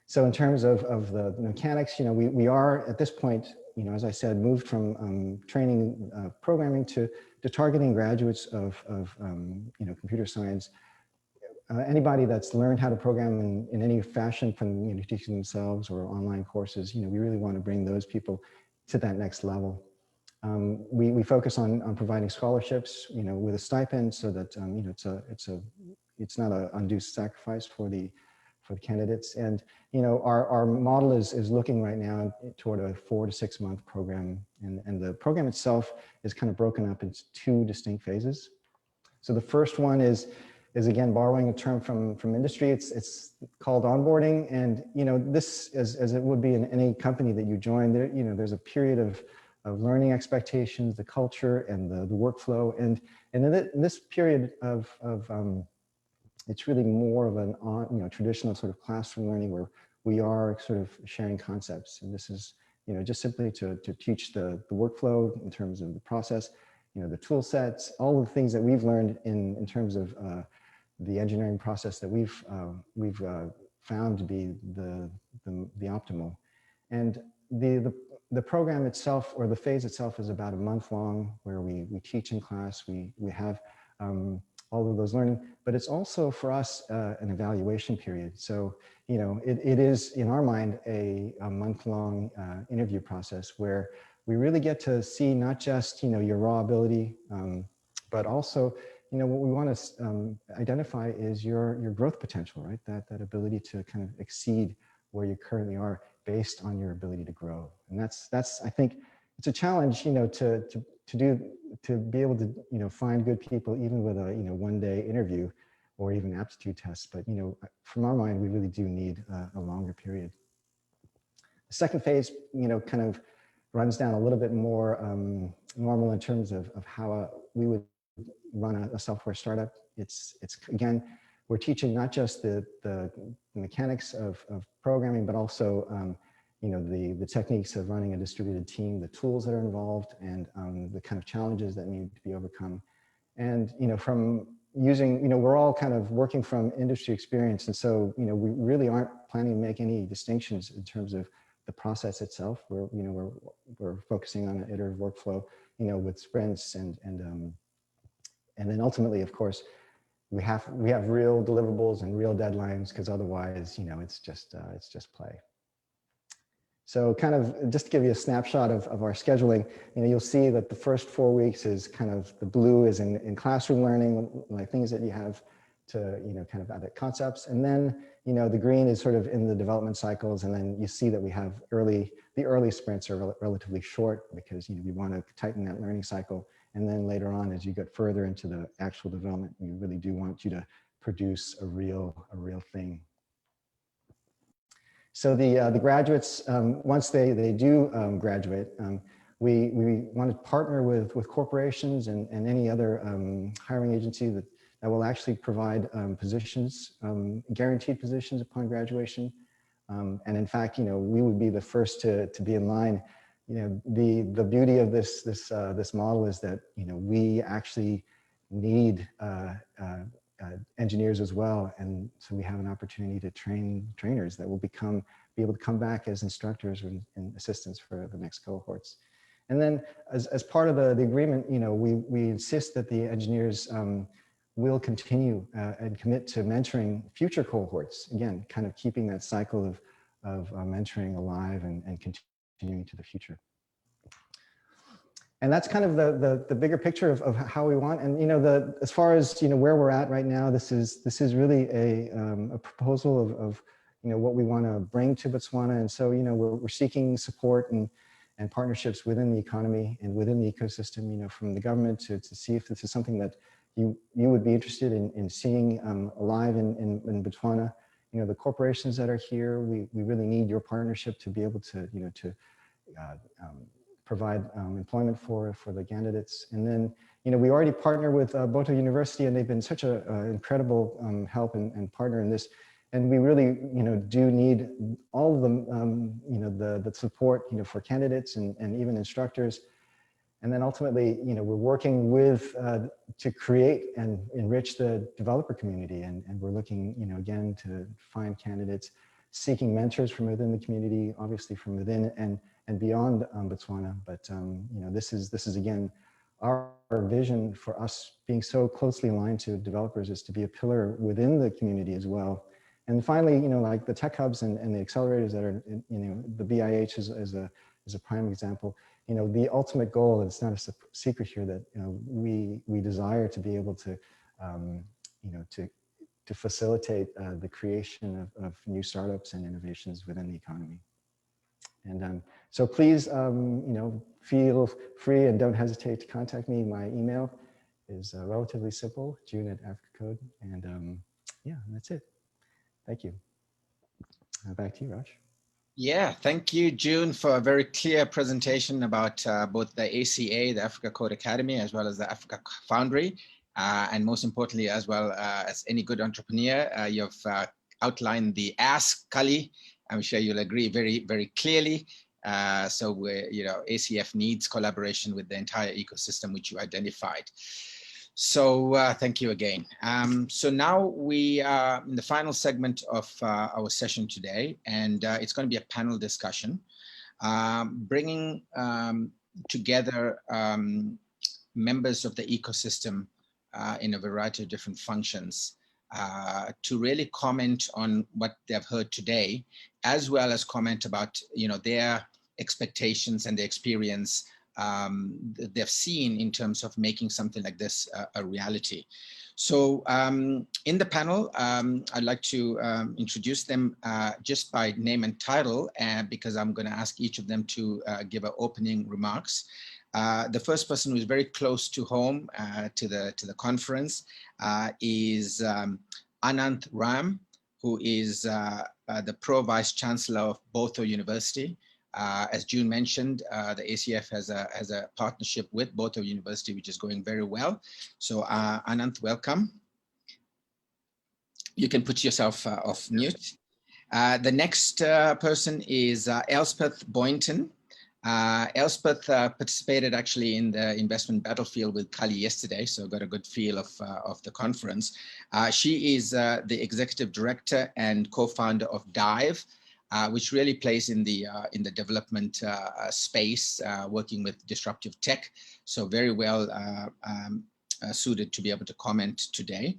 So in terms of the mechanics, we are at this point, as I said, moved from training programming to targeting graduates of computer science. Anybody that's learned how to program in any fashion, from teaching themselves or online courses, we really want to bring those people to that next level. We focus on providing scholarships, with a stipend, so that it's not an undue sacrifice for the candidates. And our model is looking right now toward a 4 to 6 month program, and the program itself is kind of broken up into 2 distinct phases. So the first one is again borrowing a term from industry. It's called onboarding, and this, as it would be in any company that you join, there's a period of learning expectations, the culture, and the workflow, and in this period of it's really more of an traditional sort of classroom learning where we are sort of sharing concepts, and this is just simply to teach the workflow in terms of the process, the tool sets, all the things that we've learned in terms of the engineering process that we've found to be the optimal. And the program itself, or the phase itself, is about a month long, where we teach in class, we have all of those learning, but it's also for us an evaluation period. So it is in our mind a month-long interview process where we really get to see not just your raw ability, but also what we want to identify is your growth potential, right? That ability to kind of exceed where you currently are based on your ability to grow. And that's I think it's a challenge, to be able to find good people, even with a 1-day interview or even aptitude tests. But from our mind, we really do need a longer period. The second phase, kind of runs down a little bit more normal in terms of how we would run a software startup. It's again, we're teaching not just the mechanics of programming, but also the techniques of running a distributed team, the tools that are involved, and the kind of challenges that need to be overcome. And from using, we're all kind of working from industry experience, and so we really aren't planning to make any distinctions in terms of the process itself. We're focusing on an iterative workflow, with sprints, and then ultimately, of course, we have real deliverables and real deadlines, because otherwise, it's just play. So kind of just to give you a snapshot of our scheduling, you'll see that the first 4 weeks is kind of, the blue is in classroom learning, like things that you have to, kind of add concepts. And then, the green is sort of in the development cycles. And then you see that we have the early sprints are relatively short, because, we want to tighten that learning cycle. And then later on, as you get further into the actual development, we really do want you to produce a real thing. So the graduates, once they do graduate, we want to partner with corporations and any other hiring agency that will actually provide positions, guaranteed positions upon graduation. And in fact, we would be the first to be in line. The beauty of this model is that we actually need engineers as well, and so we have an opportunity to train trainers that will be able to come back as instructors and assistants for the next cohorts. And then as part of the agreement, we insist that the engineers will continue and commit to mentoring future cohorts. Again, kind of keeping that cycle of mentoring alive and continuing to the future. And that's kind of the bigger picture of how we want. And as far as where we're at right now, this is really a proposal of what we want to bring to Botswana. And so we're seeking support and partnerships within the economy and within the ecosystem, from the government to see if this is something that you would be interested in seeing alive in Botswana. The corporations that are here, we really need your partnership to be able to provide employment for the candidates. And then we already partner with Boto University, and they've been such an incredible help and partner in this. And we really do need all of them, the support for candidates and even instructors. And then ultimately, we're working with to create and enrich the developer community, and we're looking again to find candidates, seeking mentors from within the community, obviously from within and beyond Botswana. But this is again our vision for us being so closely aligned to developers, is to be a pillar within the community as well. And finally, like the tech hubs and the accelerators that are, the BIH is a prime example. The ultimate goal, and it's not a secret here, that we desire to be able to, to facilitate the creation of new startups and innovations within the economy. And so please, feel free and don't hesitate to contact me. My email is relatively simple, June@AfricaCode, and yeah, that's it. Thank you. Back to you, Raj. Yeah, thank you, June, for a very clear presentation about both the ACA, the Africa Code Academy, as well as the Africa Foundry, and most importantly, as well as any good entrepreneur, you've outlined the Ask, Kali. I'm sure you'll agree very, very clearly. So ACF needs collaboration with the entire ecosystem which you identified. So thank you again. So now we are in the final segment of our session today, and it's going to be a panel discussion, bringing together members of the ecosystem in a variety of different functions to really comment on what they've heard today, as well as comment about their expectations and the experience they've seen in terms of making something like this a reality. So in the panel, I'd like to introduce them just by name and title, because I'm going to ask each of them to give our opening remarks. The first person who is very close to home to the conference is Ananth Ram, who is the Pro Vice Chancellor of Boto University. As June mentioned, the ACF has a partnership with Boto University, which is going very well. So Ananth, welcome. You can put yourself off mute. The next person is Elspeth Boynton. Elspeth participated actually in the investment battlefield with Kali yesterday, so got a good feel of the conference. She is the executive director and co-founder of Dive, which really plays in the development space, working with disruptive tech. So very well suited to be able to comment today.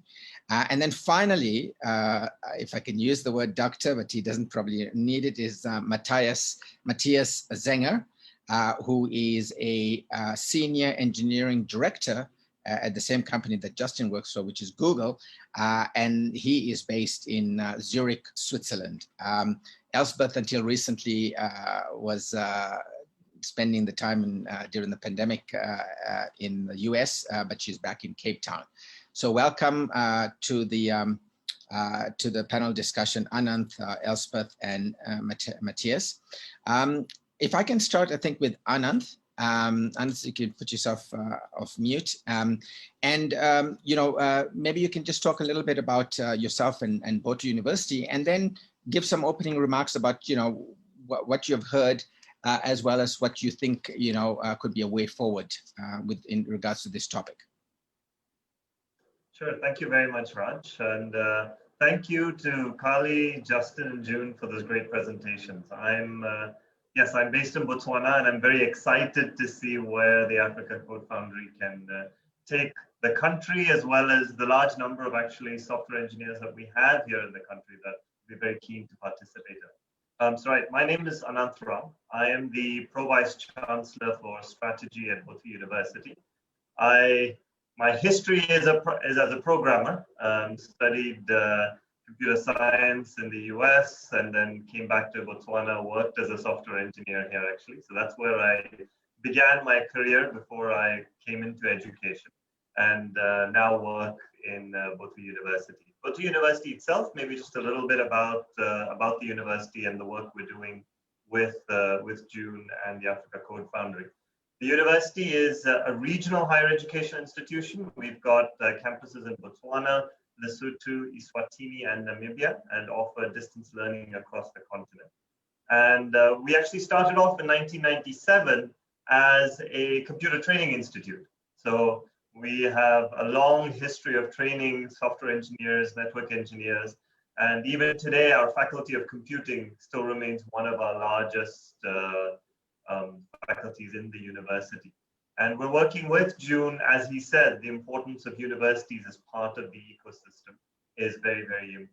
And then finally, if I can use the word doctor, but he doesn't probably need it, is Matthias Zenger, who is a senior engineering director at the same company that Justin works for, which is Google, and he is based in Zurich, Switzerland. Elspeth, until recently, was spending the time during the pandemic in the US, but she's back in Cape Town. So welcome to the panel discussion, Ananth, Elspeth, and Matthias. If I can start, I think, with Ananth. Ananth, you can put yourself off mute. Maybe you can just talk a little bit about yourself and Boto University, and then give some opening remarks about, what you've heard, as well as what you think, could be a way forward in regards to this topic. Sure. Thank you very much, Raj. And thank you to Kali, Justin, and June for those great presentations. I'm based in Botswana, and I'm very excited to see where the Africa Code Foundry can take the country, as well as the large number of actually software engineers that we have here in the country that we're very keen to participate in. So right, my name is Ananth Ram. I am the Pro Vice Chancellor for Strategy at Botswana University. My history is as a programmer. Studied computer science in the US and then came back to Botswana, worked as a software engineer here actually. So that's where I began my career before I came into education, and now work in Botswana University. Botswana University itself, maybe just a little bit about the university and the work we're doing with June and the Africa Code Foundry. The university is a regional higher education institution. We've got campuses in Botswana, Lesotho, Eswatini, and Namibia, and offer distance learning across the continent. And we actually started off in 1997 as a computer training institute. So we have a long history of training software engineers, network engineers, and even today our faculty of computing still remains one of our largest faculties in the university. And we're working with June, as he said, the importance of universities as part of the ecosystem is very, very,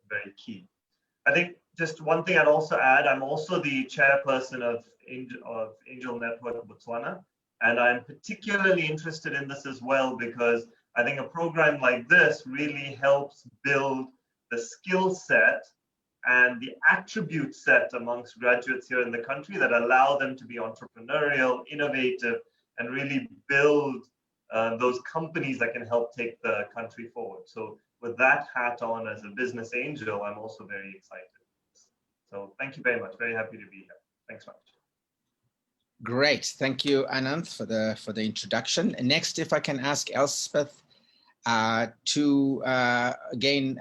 very key. I think just one thing I'd also add, I'm also the chairperson of Angel Network Botswana, and I'm particularly interested in this as well because I think a program like this really helps build the skill set and the attribute set amongst graduates here in the country that allow them to be entrepreneurial, innovative, and really build those companies that can help take the country forward. So with that hat on as a business angel, I'm also very excited. So thank you very much. Very happy to be here. Thanks much. Great. Thank you, Ananth, for the introduction. And next, if I can ask Elspeth to again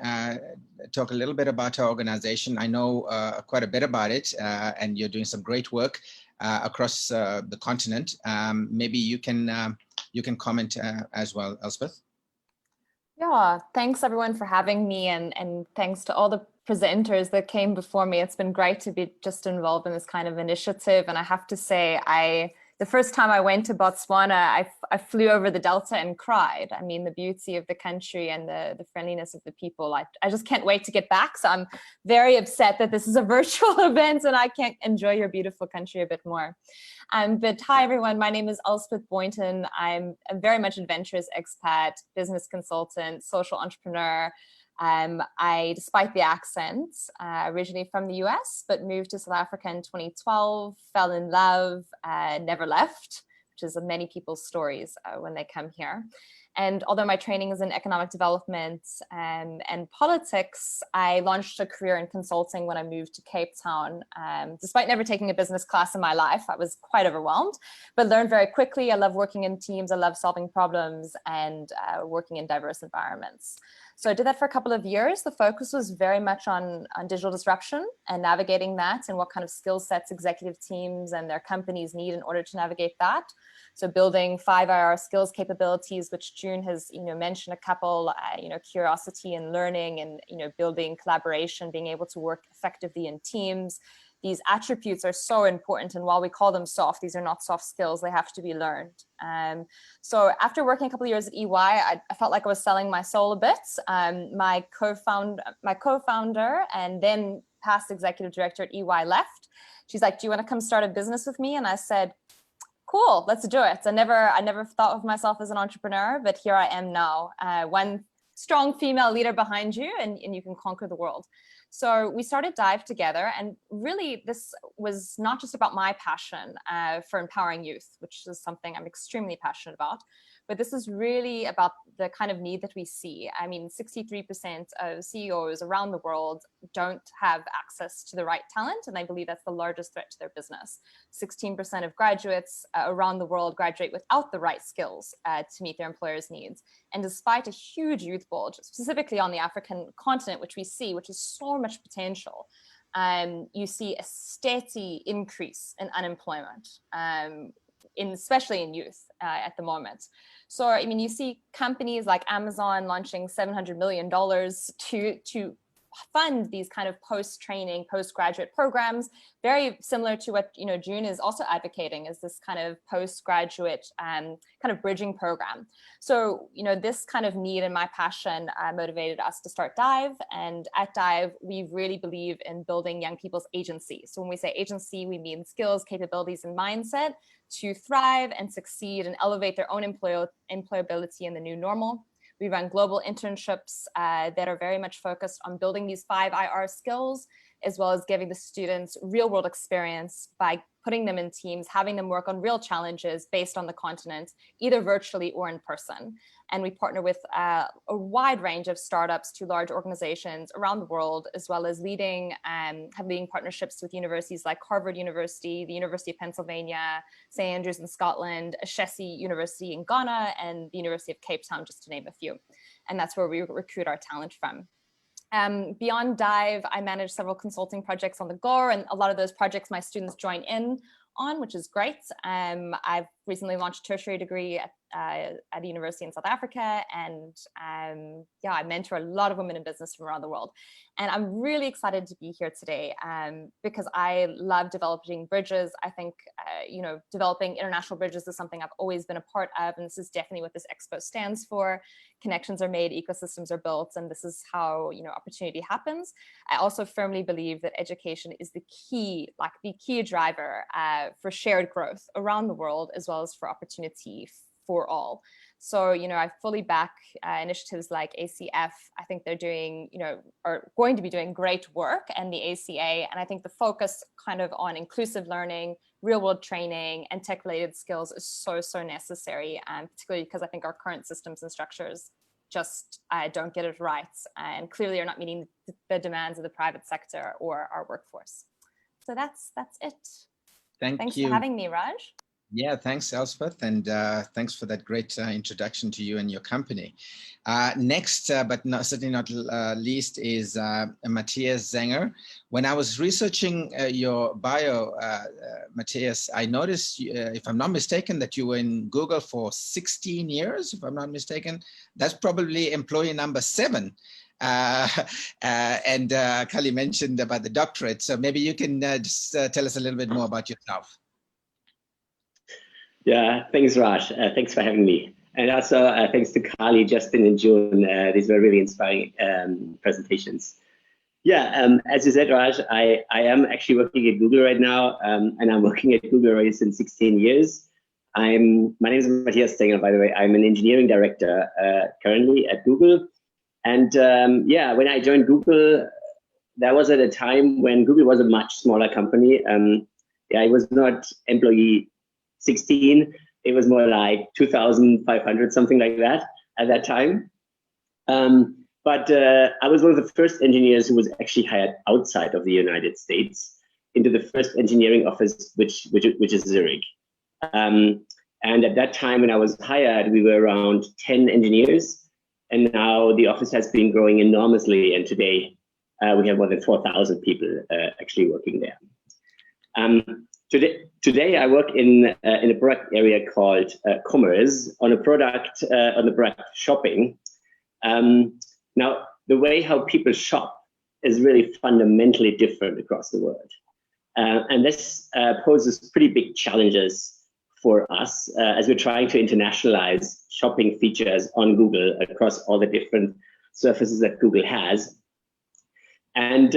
talk a little bit about our organization. I know quite a bit about it, and you're doing some great work across the continent. Maybe you can comment as well, Elspeth. Yeah, thanks everyone for having me, and thanks to all the presenters that came before me. It's been great to be just involved in this kind of initiative. And I have to say, the first time I went to Botswana, I flew over the Delta and cried. I mean, the beauty of the country and the friendliness of the people. I just can't wait to get back. So I'm very upset that this is a virtual event and I can't enjoy your beautiful country a bit more. But hi, everyone. My name is Elspeth Boynton. I'm a very much adventurous expat, business consultant, social entrepreneur. Despite the accent, originally from the US, but moved to South Africa in 2012, fell in love, never left, which is many people's stories when they come here. And although my training is in economic development and politics, I launched a career in consulting when I moved to Cape Town. Despite never taking a business class in my life, I was quite overwhelmed, but learned very quickly. I love working in teams. I love solving problems and working in diverse environments. So I did that for a couple of years. The focus was very much on digital disruption and navigating that and what kind of skill sets executive teams and their companies need in order to navigate that. So building 5IR skills capabilities, which June has mentioned a couple, curiosity and learning and building collaboration, being able to work effectively in teams. These attributes are so important, and while we call them soft, these are not soft skills. They have to be learned. So after working a couple of years at EY, I felt like I was selling my soul a bit. My co-founder and then past executive director at EY left. She's like, "Do you want to come start a business with me?" And I said, "Cool, let's do it." I never thought of myself as an entrepreneur, but here I am now. One strong female leader behind you, and you can conquer the world. So we started Dive together, and really this was not just about my passion for empowering youth, which is something I'm extremely passionate about, but this is really about the kind of need that we see. I mean, 63% of CEOs around the world don't have access to the right talent, and I believe that's the largest threat to their business. 16% of graduates around the world graduate without the right skills to meet their employers' needs. And despite a huge youth bulge, specifically on the African continent, which we see, which is so much potential, you see a steady increase in unemployment, especially in youth at the moment. So, I mean, you see companies like Amazon launching $700 million to fund these kind of post-training, postgraduate programs, very similar to what June is also advocating, is this kind of postgraduate kind of bridging program. So this kind of need and my passion motivated us to start Dive. And at Dive, we really believe in building young people's agency. So when we say agency, we mean skills, capabilities, and mindset to thrive and succeed and elevate their own employability in the new normal. We run global internships that are very much focused on building these 5 IR skills, as well as giving the students real world experience by putting them in teams, having them work on real challenges based on the continent, either virtually or in person. And we partner with a wide range of startups to large organizations around the world, as well as have leading partnerships with universities like Harvard University, the University of Pennsylvania, St. Andrews in Scotland, Ashesi University in Ghana, and the University of Cape Town, just to name a few. And that's where we recruit our talent from. Beyond Dive, I manage several consulting projects on the go, and a lot of those projects my students join in on, which is great. I've recently launched a tertiary degree at a university in South Africa, and yeah, I mentor a lot of women in business from around the world. And I'm really excited to be here today because I love developing bridges. I think developing international bridges is something I've always been a part of, and this is definitely what this expo stands for. Connections are made, ecosystems are built, and this is how opportunity happens. I also firmly believe that education is the key driver for shared growth around the world, as well as for opportunity for all. So, I fully back initiatives like ACF. I think they're doing, are going to be doing great work, and the ACA. And I think the focus kind of on inclusive learning, real world training, and tech-related skills is so necessary, particularly because I think our current systems and structures just don't get it right, and clearly are not meeting the demands of the private sector or our workforce. So that's it. Thanks you for having me, Raj. Yeah, thanks, Elspeth, and thanks for that great introduction to you and your company. Next, but certainly not least, is Matthias Zenger. When I was researching your bio, Matthias, I noticed, if I'm not mistaken, that you were in Google for 16 years, if I'm not mistaken. That's probably employee number 7. And Kali mentioned about the doctorate, so maybe you can just tell us a little bit more about yourself. Yeah, thanks, Raj. Thanks for having me. And also thanks to Kali, Justin, and June. These were really inspiring presentations. Yeah, as you said, Raj, I am actually working at Google right now, and I'm working at Google already since 16 years. My name is Matthias Zenger, by the way. I'm an engineering director currently at Google. And yeah, when I joined Google, that was at a time when Google was a much smaller company. Yeah, it was not employee 16, it was more like 2,500, something like that at that time. But I was one of the first engineers who was actually hired outside of the United States into the first engineering office, which is Zurich. And at that time when I was hired, we were around 10 engineers, and now the office has been growing enormously, and today we have more than 4,000 people actually working there. Today I work in a product area called commerce, on a product shopping. Now, the way how people shop is really fundamentally different across the world. And this poses pretty big challenges for us as we're trying to internationalize shopping features on Google across all the different surfaces that Google has. And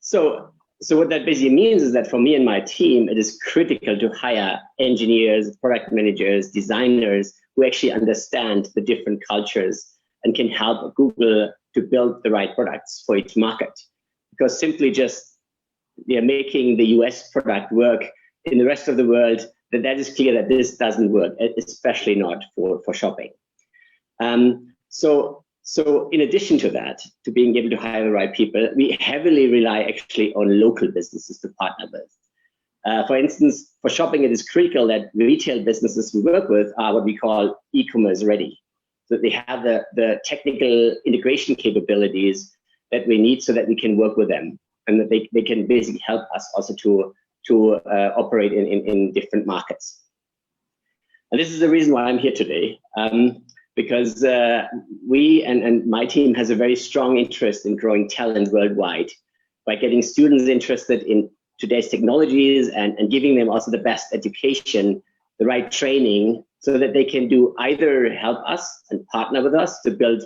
so what that basically means is that for me and my team, it is critical to hire engineers, product managers, designers who actually understand the different cultures and can help Google to build the right products for each market. Because simply just making the US product work in the rest of the world, that is clear that this doesn't work, especially not for shopping. So in addition to that, to being able to hire the right people, we heavily rely actually on local businesses to partner with. For instance, for shopping, it is critical that retail businesses we work with are what we call e-commerce ready. So they have the technical integration capabilities that we need so that we can work with them, and that they can basically help us also to operate in different markets. And this is the reason why I'm here today. because we and my team has a very strong interest in growing talent worldwide by getting students interested in today's technologies and giving them also the best education, the right training, so that they can do either help us and partner with us to build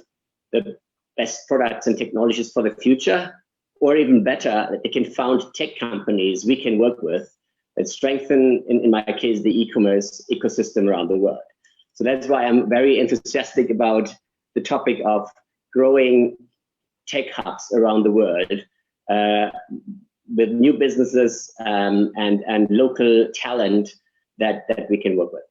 the best products and technologies for the future, or even better, that they can found tech companies we can work with that strengthen, in my case, the e-commerce ecosystem around the world. So that's why I'm very enthusiastic about the topic of growing tech hubs around the world with new businesses and local talent that we can work with.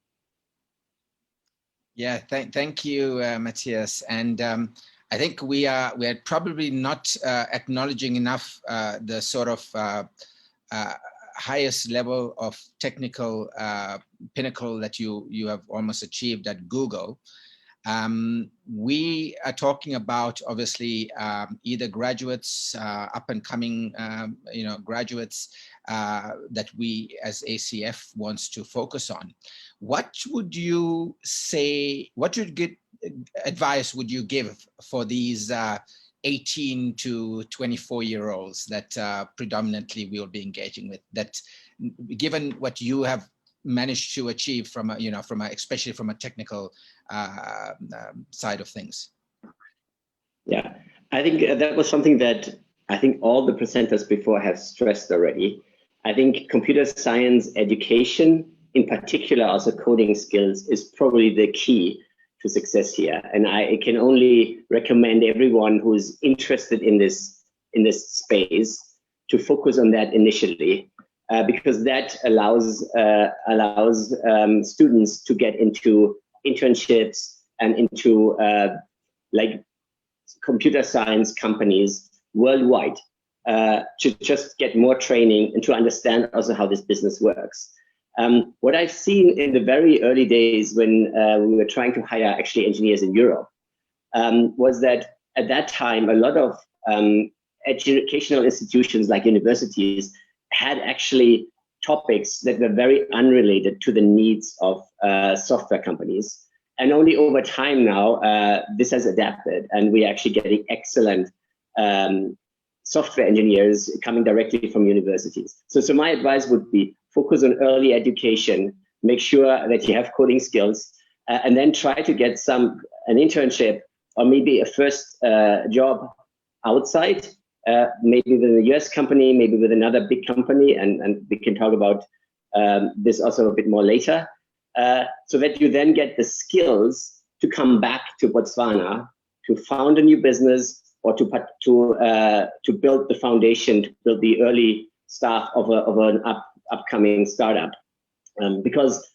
Yeah, thank you, Matthias. And I think we are probably not acknowledging enough the sort of highest level of technical pinnacle that you have almost achieved at Google. We are talking about obviously either graduates, up and coming, graduates that we as ACF wants to focus on. What would you say? Advice would you give for these 18 to 24-year-olds that predominantly we will be engaging with? That, given what you have managed to achieve from especially from a technical side of things. Yeah, I think that was something that I think all the presenters before have stressed already. I think computer science education, in particular also coding skills, is probably the key to success here. And I can only recommend everyone who is interested in this space to focus on that initially. Because that allows students to get into internships and into like computer science companies worldwide to just get more training and to understand also how this business works. What I've seen in the very early days when we were trying to hire actually engineers in Europe was that at that time a lot of educational institutions like universities had actually topics that were very unrelated to the needs of software companies. And only over time now, this has adapted, and we're actually getting excellent software engineers coming directly from universities. So my advice would be focus on early education, make sure that you have coding skills, and then try to get an internship or maybe a first job outside. Maybe with a US company, maybe with another big company, and we can talk about this also a bit more later, so that you then get the skills to come back to Botswana, to found a new business, or to build the foundation, to build the early staff of an upcoming startup. Because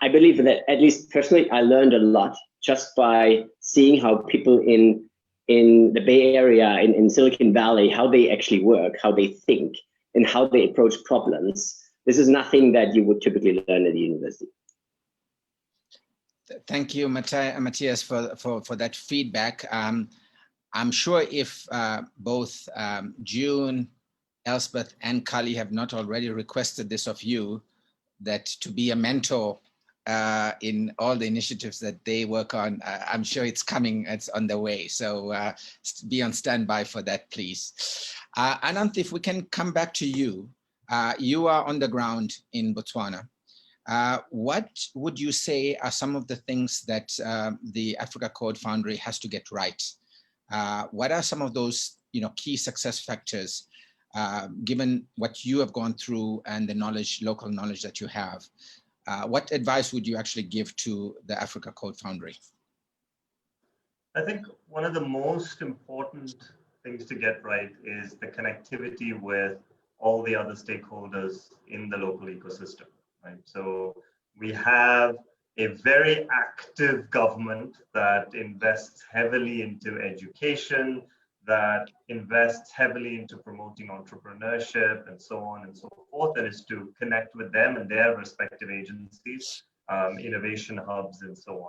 I believe that, at least personally, I learned a lot just by seeing how people in the Bay Area, in Silicon Valley, how they actually work, how they think, and how they approach problems. This is nothing that you would typically learn at the university. Thank you, Matthias, for that feedback. I'm sure if both June, Elspeth, and Kali have not already requested this of you, that to be a mentor in all the initiatives that they work on, I'm sure it's coming, it's on the way. So be on standby for that, please. Ananth, if we can come back to you. You are on the ground in Botswana. What would you say are some of the things that the Africa Code Foundry has to get right? What are some of those key success factors, given what you have gone through and the knowledge, local knowledge that you have? What advice would you actually give to the Africa Code Foundry? I think one of the most important things to get right is the connectivity with all the other stakeholders in the local ecosystem, right? So we have a very active government that invests heavily into education, that invests heavily into promoting entrepreneurship and so on and so forth, and is to connect with them and their respective agencies, innovation hubs and so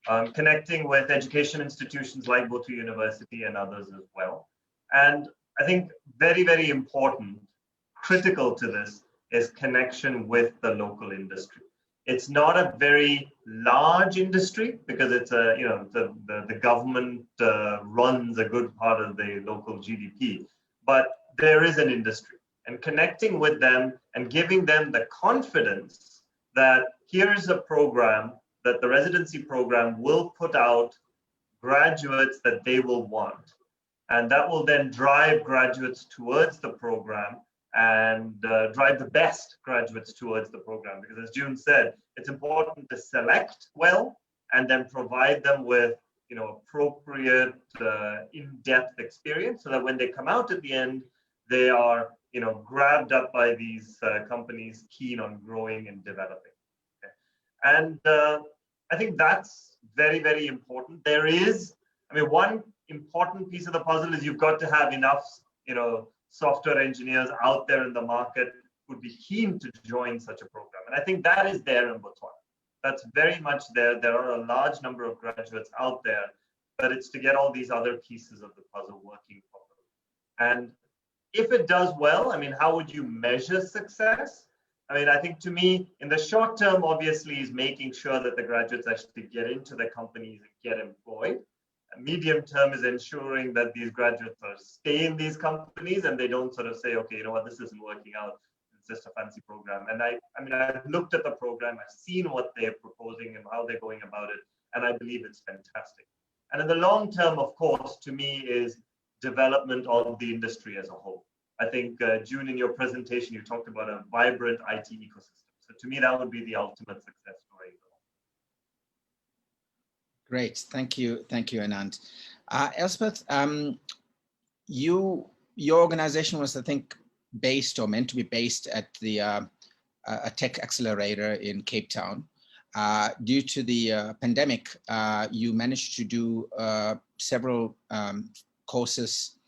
on. Connecting with education institutions like Botu University and others as well. And I think very, very important, critical to this is connection with the local industry. It's not a very large industry because it's a, you know, the government runs a good part of the local GDP, but there is an industry, and connecting with them and giving them the confidence that here's a program that the residency program will put out graduates that they will want. And that will then drive graduates towards the program and drive the best graduates towards the program. Because as June said, it's important to select well and then provide them with, you know, appropriate in-depth experience so that when they come out at the end, they are, you know, grabbed up by these companies keen on growing and developing. Okay? And I think that's very, very important. There is, I mean, one important piece of the puzzle is you've got to have enough, you know, software engineers out there in the market who'd be keen to join such a program. And I think that is there in Botswana. That's very much there. There are a large number of graduates out there, but it's to get all these other pieces of the puzzle working properly. And if it does well, I mean, how would you measure success? I mean, I think to me, in the short term, obviously, is making sure that the graduates actually get into the companies and get employed. Medium term is ensuring that these graduates stay in these companies and they don't sort of say, okay, you know what, this isn't working out. It's just a fancy program. And I mean, I've looked at the program, I've seen what they're proposing and how they're going about it, and I believe it's fantastic. And in the long term, of course, to me is development of the industry as a whole. I think, June, in your presentation, you talked about a vibrant IT ecosystem. So to me, that would be the ultimate success story. Great, thank you, Anand. Elspeth, your organization was, I think, based or meant to be based at the a tech accelerator in Cape Town. Due to the pandemic, you managed to do several courses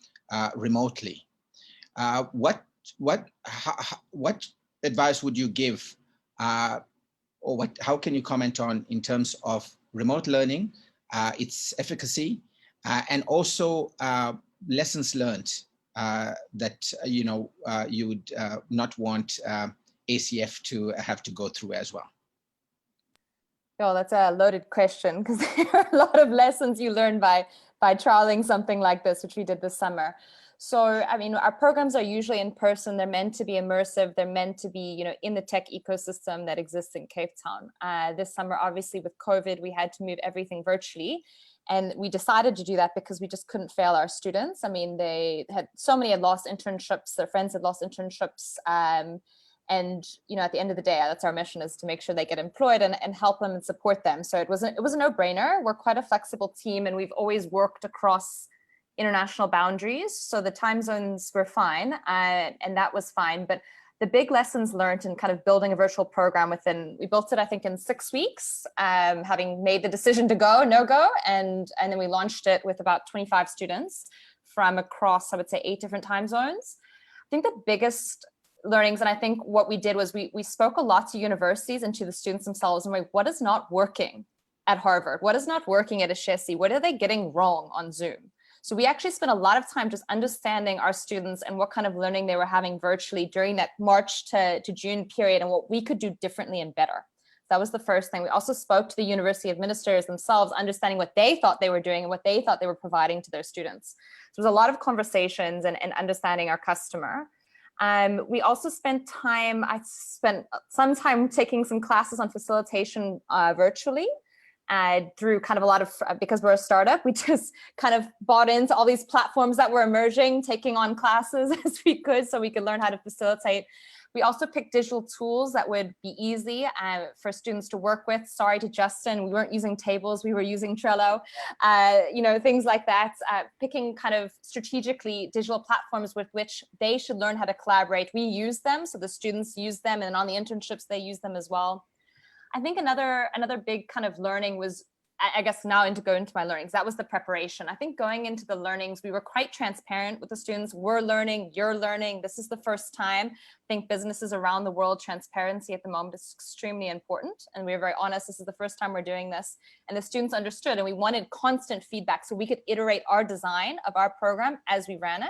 remotely. What advice would you give, or how can you comment on in terms of remote learning, its efficacy, and also lessons learned that you would not want ACF to have to go through as well? Oh, that's a loaded question, because there are a lot of lessons you learn by trialing something like this, which we did this summer. So, I mean, our programs are usually in person. They're meant to be immersive. They're meant to be, in the tech ecosystem that exists in Cape Town. This summer, obviously, with COVID, we had to move everything virtually. And we decided to do that because we just couldn't fail our students. I mean, so many had lost internships. Their friends had lost internships. And, at the end of the day, that's our mission, is to make sure they get employed and help them and support them. So it was a no-brainer. We're quite a flexible team, and we've always worked across international boundaries. So the time zones were fine, and that was fine. But the big lessons learned in kind of building a virtual program we built it, I think, in 6 weeks, having made the decision to go, no go. And then we launched it with about 25 students from across, I would say, 8 different time zones. I think the biggest learnings, and I think what we did was we spoke a lot to universities and to the students themselves, and what is not working at Harvard? What is not working at Ashesi? What are they getting wrong on Zoom? So we actually spent a lot of time just understanding our students and what kind of learning they were having virtually during that March to June period, and what we could do differently and better. That was the first thing. We also spoke to the university administrators themselves, understanding what they thought they were doing and what they thought they were providing to their students. So there was a lot of conversations and understanding our customer. We also spent I spent some time taking some classes on facilitation virtually. Through kind of a lot of, because we're a startup, we just kind of bought into all these platforms that were emerging, taking on classes as we could, so we could learn how to facilitate. We also picked digital tools that would be easy for students to work with. Sorry to Justin, we weren't using tables, we were using Trello, things like that. Picking kind of strategically digital platforms with which they should learn how to collaborate. We use them, so the students use them, and on the internships, they use them as well. I think another big kind of learning was, I guess now go into my learnings, that was the preparation. I think going into the learnings, we were quite transparent with the students. We're learning, you're learning. This is the first time. I think businesses around the world, transparency at the moment is extremely important. And we were very honest, this is the first time we're doing this. And the students understood, and we wanted constant feedback so we could iterate our design of our program as we ran it.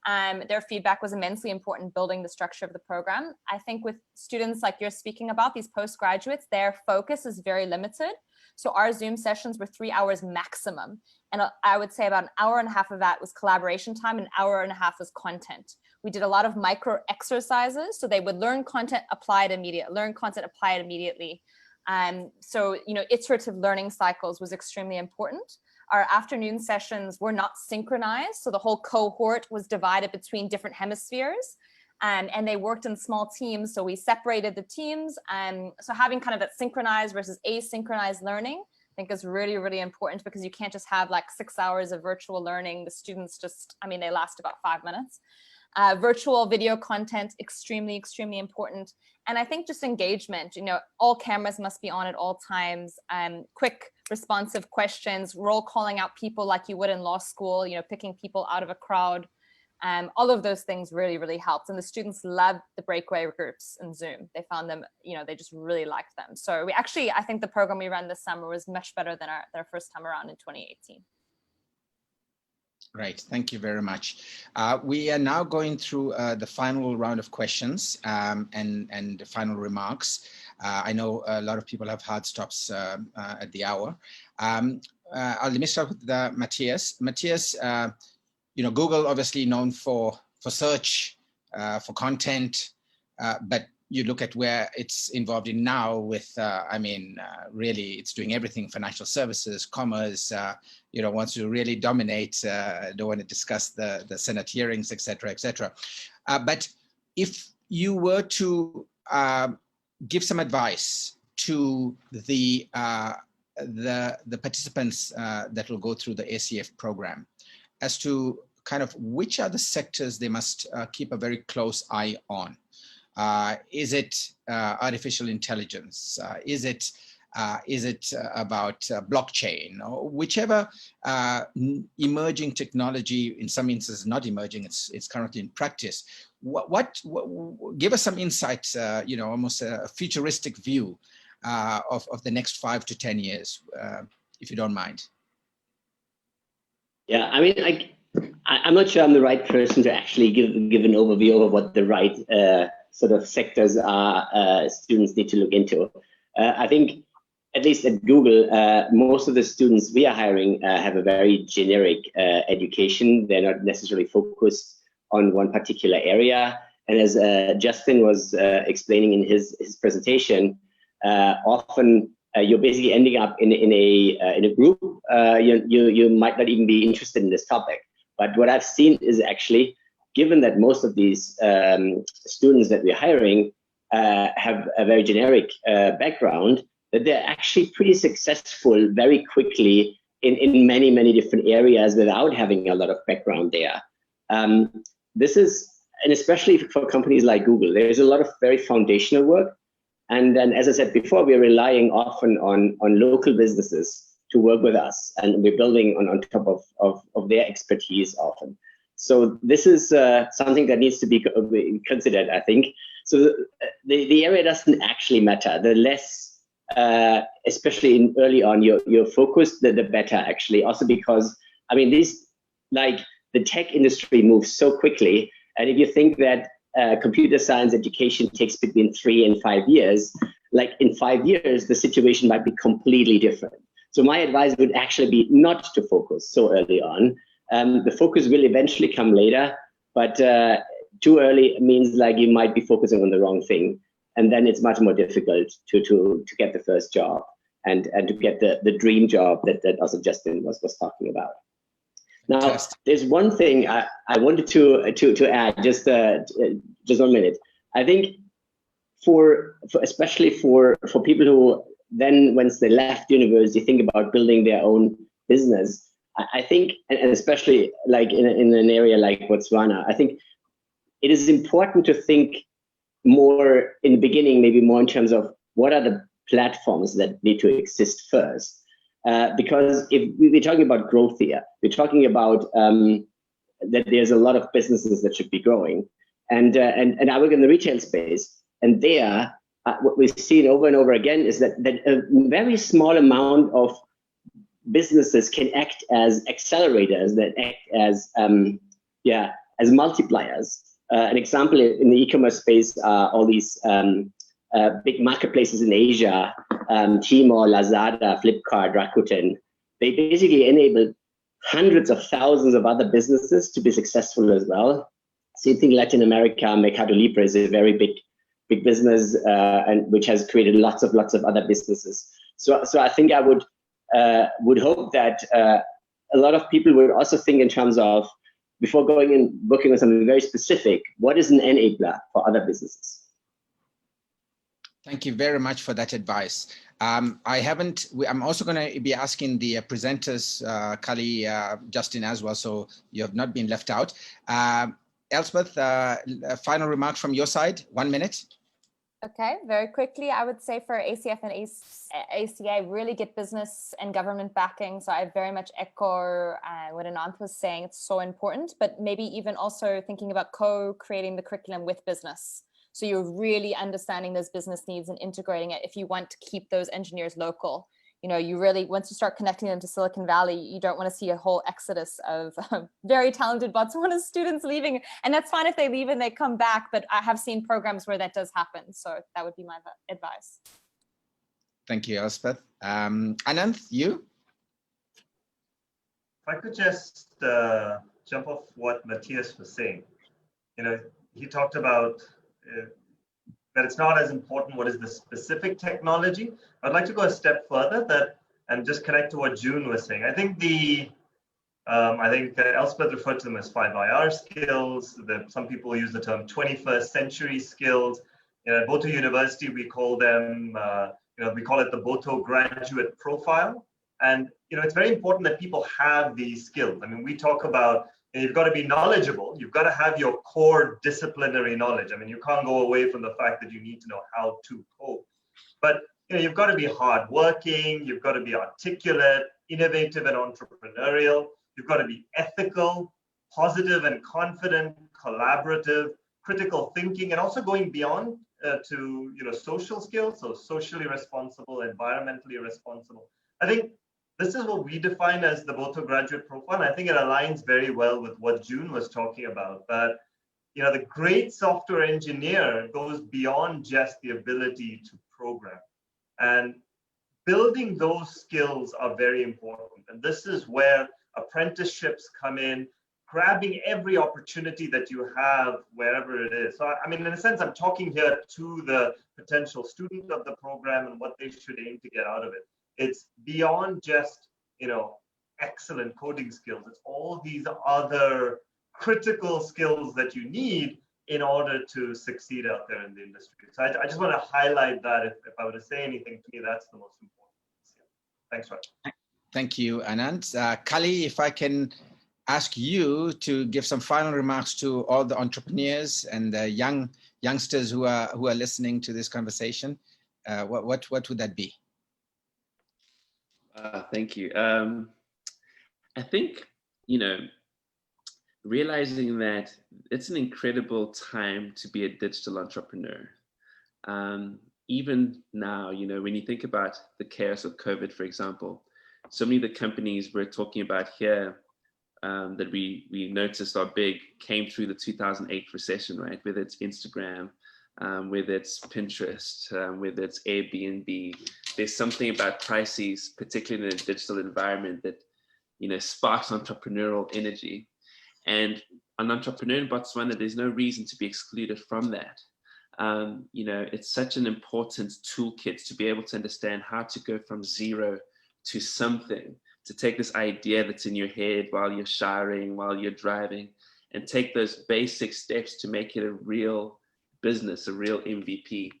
Their feedback was immensely important building the structure of the program. I think with students like you're speaking about, these postgraduates, their focus is very limited. So our Zoom sessions were 3 hours maximum. And I would say about an hour and a half of that was collaboration time, an hour and a half was content. We did a lot of micro exercises. So they would learn content, apply it immediately, learn content, apply it immediately. So, iterative learning cycles was extremely important. Our afternoon sessions were not synchronized. So the whole cohort was divided between different hemispheres. And they worked in small teams. So we separated the teams. So having kind of that synchronized versus asynchronized learning, I think is really, really important, because you can't just have like 6 hours of virtual learning. The students just, they last about 5 minutes. Virtual video content, extremely, extremely important. And I think just engagement, all cameras must be on at all times. Quick, responsive questions, roll calling out people like you would in law school, picking people out of a crowd. All of those things really, really helped. And the students loved the breakaway groups in Zoom. They found them, they just really liked them. So I think the program we ran this summer was much better than their first time around in 2018. Right, thank you very much. We are now going through the final round of questions and the final remarks. I know a lot of people have hard stops at the hour. Let me start with Matthias. Matthias, Google obviously known for search, for content, but you look at where it's involved in now with, really it's doing everything, financial services, commerce, wants to really dominate, don't want to discuss the Senate hearings, et cetera, but if you were to give some advice to the participants that will go through the ACF program as to kind of which are the sectors they must keep a very close eye on. Is it artificial intelligence? Is it about blockchain, or whichever emerging technology, in some instances not emerging, it's currently in practice. What give us some insights, almost a futuristic view of the next 5 to 10 years, if you don't mind. Yeah, I'm not sure I'm the right person to actually give an overview of what the right sort of sectors are students need to look into. I think, at least at Google, most of the students we are hiring have a very generic education. They're not necessarily focused on one particular area. And as Justin was explaining in his presentation, often you're basically ending up in a group. You might not even be interested in this topic. But what I've seen is actually, given that most of these students that we're hiring have a very generic background, that they're actually pretty successful very quickly in many, many different areas without having a lot of background there. This is, and especially for companies like Google, there's a lot of very foundational work. And then, as I said before, we're relying often on local businesses to work with us, and we're building on top of their expertise often. So this is something that needs to be considered, I think. So the area doesn't actually matter. The less, especially early on, you're focused, the better actually. Also because, the tech industry moves so quickly, and if you think that computer science education takes between 3 and 5 years, like in 5 years, the situation might be completely different. So my advice would actually be not to focus so early on. The focus will eventually come later, but too early means like you might be focusing on the wrong thing. And then it's much more difficult to get the first job and to get the dream job that also Justin was talking about. Now, there's one thing I wanted to add, just 1 minute. I think especially for people who then, once they left university, think about building their own business, I think, and especially like in an area like Botswana, I think it is important to think more in the beginning, maybe more in terms of what are the platforms that need to exist first. Because if we're talking about growth here, we're talking about that there's a lot of businesses that should be growing. And I work in the retail space, and there, what we've seen over and over again is that a very small amount of businesses can act as accelerators, that act as as multipliers. An example in the e-commerce space are all these big marketplaces in Asia, Tmall, Lazada, Flipkart, Rakuten. They basically enable hundreds of thousands of other businesses to be successful as well. Same thing, Latin America, Mercado Libre is a very big business, and which has created lots of other businesses. So I think I would hope that a lot of people would also think in terms of, before going and working on something very specific, what is an enabler for other businesses? Thank you very much for that advice. I'm also going to be asking the presenters, Kali, Justin as well, so you have not been left out. Elspeth, a final remark from your side, 1 minute. Okay, very quickly, I would say for ACF and ACA, really get business and government backing. So I very much echo what Ananth was saying. It's so important, but maybe even also thinking about co-creating the curriculum with business. So you're really understanding those business needs and integrating it if you want to keep those engineers local. You know, you really, once you start connecting them to Silicon Valley, you don't want to see a whole exodus of very talented Botswana students leaving. And that's fine if they leave and they come back, but I have seen programs where that does happen. So that would be my advice. Thank you, Elspeth. Ananth, you? If I could just jump off what Matthias was saying. You know, he talked about that it's not as important what is the specific technology. I'd like to go a step further and just connect to what June was saying. I think Elspeth referred to them as 5IR skills. Some people use the term 21st century skills. You know, at Boto University, we call them, we call it the Boto graduate profile. And, you know, it's very important that people have these skills. I mean, we talk about, you've got to be knowledgeable. You've got to have your core disciplinary knowledge. I mean, you can't go away from the fact that you need to know how to code. But you know, you've got to be hardworking. You've got to be articulate, innovative, and entrepreneurial. You've got to be ethical, positive and confident, collaborative, critical thinking, and also going beyond to social skills. So socially responsible, environmentally responsible. I think this is what we define as the Boto graduate profile. And I think it aligns very well with what June was talking about. But the great software engineer goes beyond just the ability to program. And building those skills are very important. And this is where apprenticeships come in, grabbing every opportunity that you have wherever it is. So, I mean, in a sense, I'm talking here to the potential student of the program and what they should aim to get out of it. It's beyond just, excellent coding skills. It's all these other critical skills that you need in order to succeed out there in the industry. So I just want to highlight that. If I were to say anything, to me, that's the most important. Thanks, Raj. Thank you, Ananth. Kali, if I can ask you to give some final remarks to all the entrepreneurs and the youngsters who are listening to this conversation, what would that be? Thank you. I think, realizing that it's an incredible time to be a digital entrepreneur. Even now, when you think about the chaos of COVID, for example, so many of the companies we're talking about here that we noticed are big came through the 2008 recession, right? Whether it's Instagram, whether it's Pinterest, whether it's Airbnb, there's something about crises, particularly in a digital environment, that sparks entrepreneurial energy. And an entrepreneur in Botswana, there's no reason to be excluded from that. It's such an important toolkit to be able to understand how to go from zero to something, to take this idea that's in your head while you're showering, while you're driving, and take those basic steps to make it a real business, a real MVP.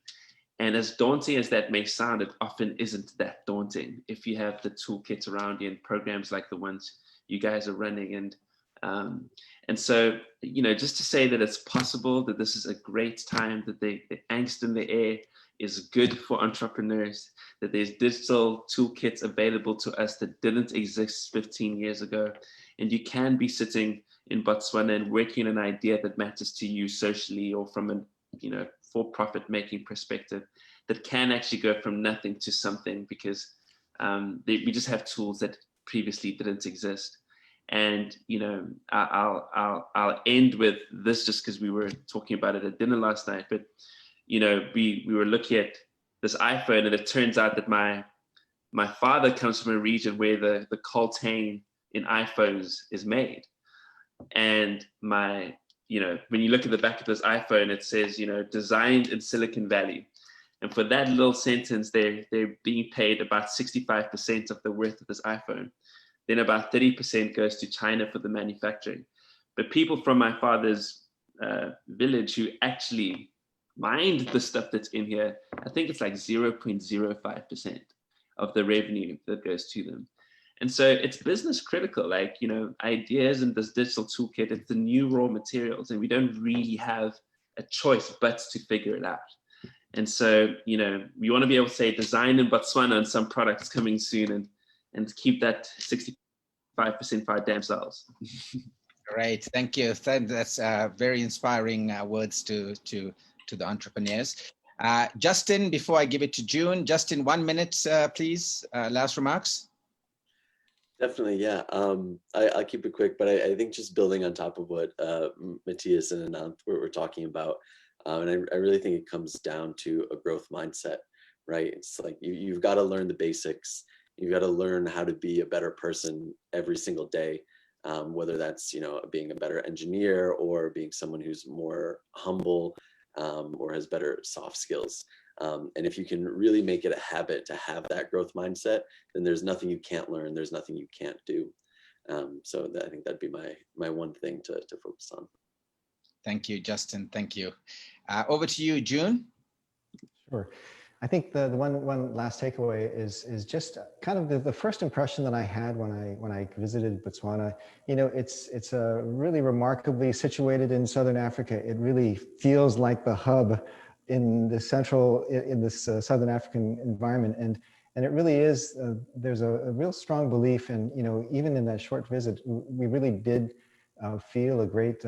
And as daunting as that may sound, it often isn't that daunting if you have the toolkit around you and programs like the ones you guys are running. And so, just to say that it's possible, that this is a great time, that the angst in the air is good for entrepreneurs, that there's digital toolkits available to us that didn't exist 15 years ago. And you can be sitting in Botswana and working on an idea that matters to you socially or from a for-profit making perspective, that can actually go from nothing to something, because we just have tools that previously didn't exist. And, you know, I'll end with this just because we were talking about it at dinner last night. But, you know, we were looking at this iPhone, and it turns out that my father comes from a region where the coltan in iPhones is made. And you know, when you look at the back of this iPhone, it says, you know, designed in Silicon Valley. And for that little sentence, they're being paid about 65% of the worth of this iPhone. Then about 30% goes to China for the manufacturing. But people from my father's village who actually mined the stuff that's in here, I think it's like 0.05% of the revenue that goes to them. And so it's business critical, like, you know, ideas and this digital toolkit, it's the new raw materials, and we don't really have a choice but to figure it out. And so, you know, we want to be able to say design in Botswana and some products coming soon, and keep that 65% for our damn selves. Great, thank you. That's very inspiring words to the entrepreneurs. Justin, before I give it to June, Justin, 1 minute, please. Last remarks. Definitely, yeah. I'll keep it quick, but I think just building on top of what Matthias and Anant were talking about, and I really think it comes down to a growth mindset, right? It's like you've got to learn the basics. You've got to learn how to be a better person every single day, whether that's, you know, being a better engineer or being someone who's more humble or has better soft skills. And if you can really make it a habit to have that growth mindset, then there's nothing you can't learn. There's nothing you can't do. So I think that'd be my one thing to focus on. Thank you, Justin. Thank you. Over to you, June. Sure. I think the one last takeaway is just kind of the first impression that I had when I visited Botswana. You know, it's a really remarkably situated in Southern Africa. It really feels like the hub in the in this Southern African environment, and it really is. There's a real strong belief, and you know, even in that short visit, we really did feel a great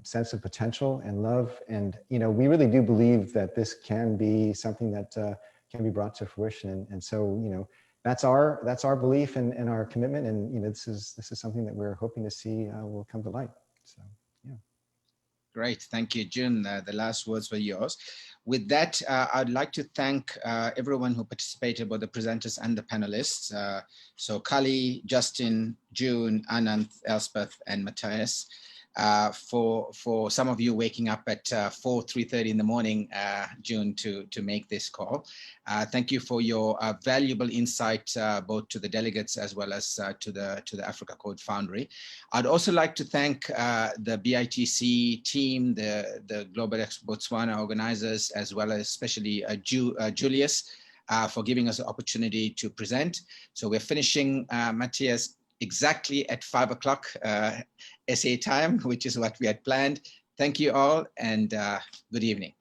sense of potential and love, and you know, we really do believe that this can be something that can be brought to fruition, and so you know, that's our belief and our commitment, and you know, this is something that we're hoping to see will come to light. So yeah. Great, thank you, June. The last words were yours. With that, I'd like to thank everyone who participated, both the presenters and the panelists. So Kali, Justin, June, Anant, Elspeth, and Matthias. For some of you waking up at 3:30 in the morning, June, to make this call. Thank you for your valuable insight, both to the delegates as well as to the Africa Code Foundry. I'd also like to thank the BITC team, the Global Expo Botswana organizers, as well as especially Julius, for giving us the opportunity to present. So we're finishing, Matthias, exactly at 5 o'clock SA time, which is what we had planned. Thank you all, and good evening.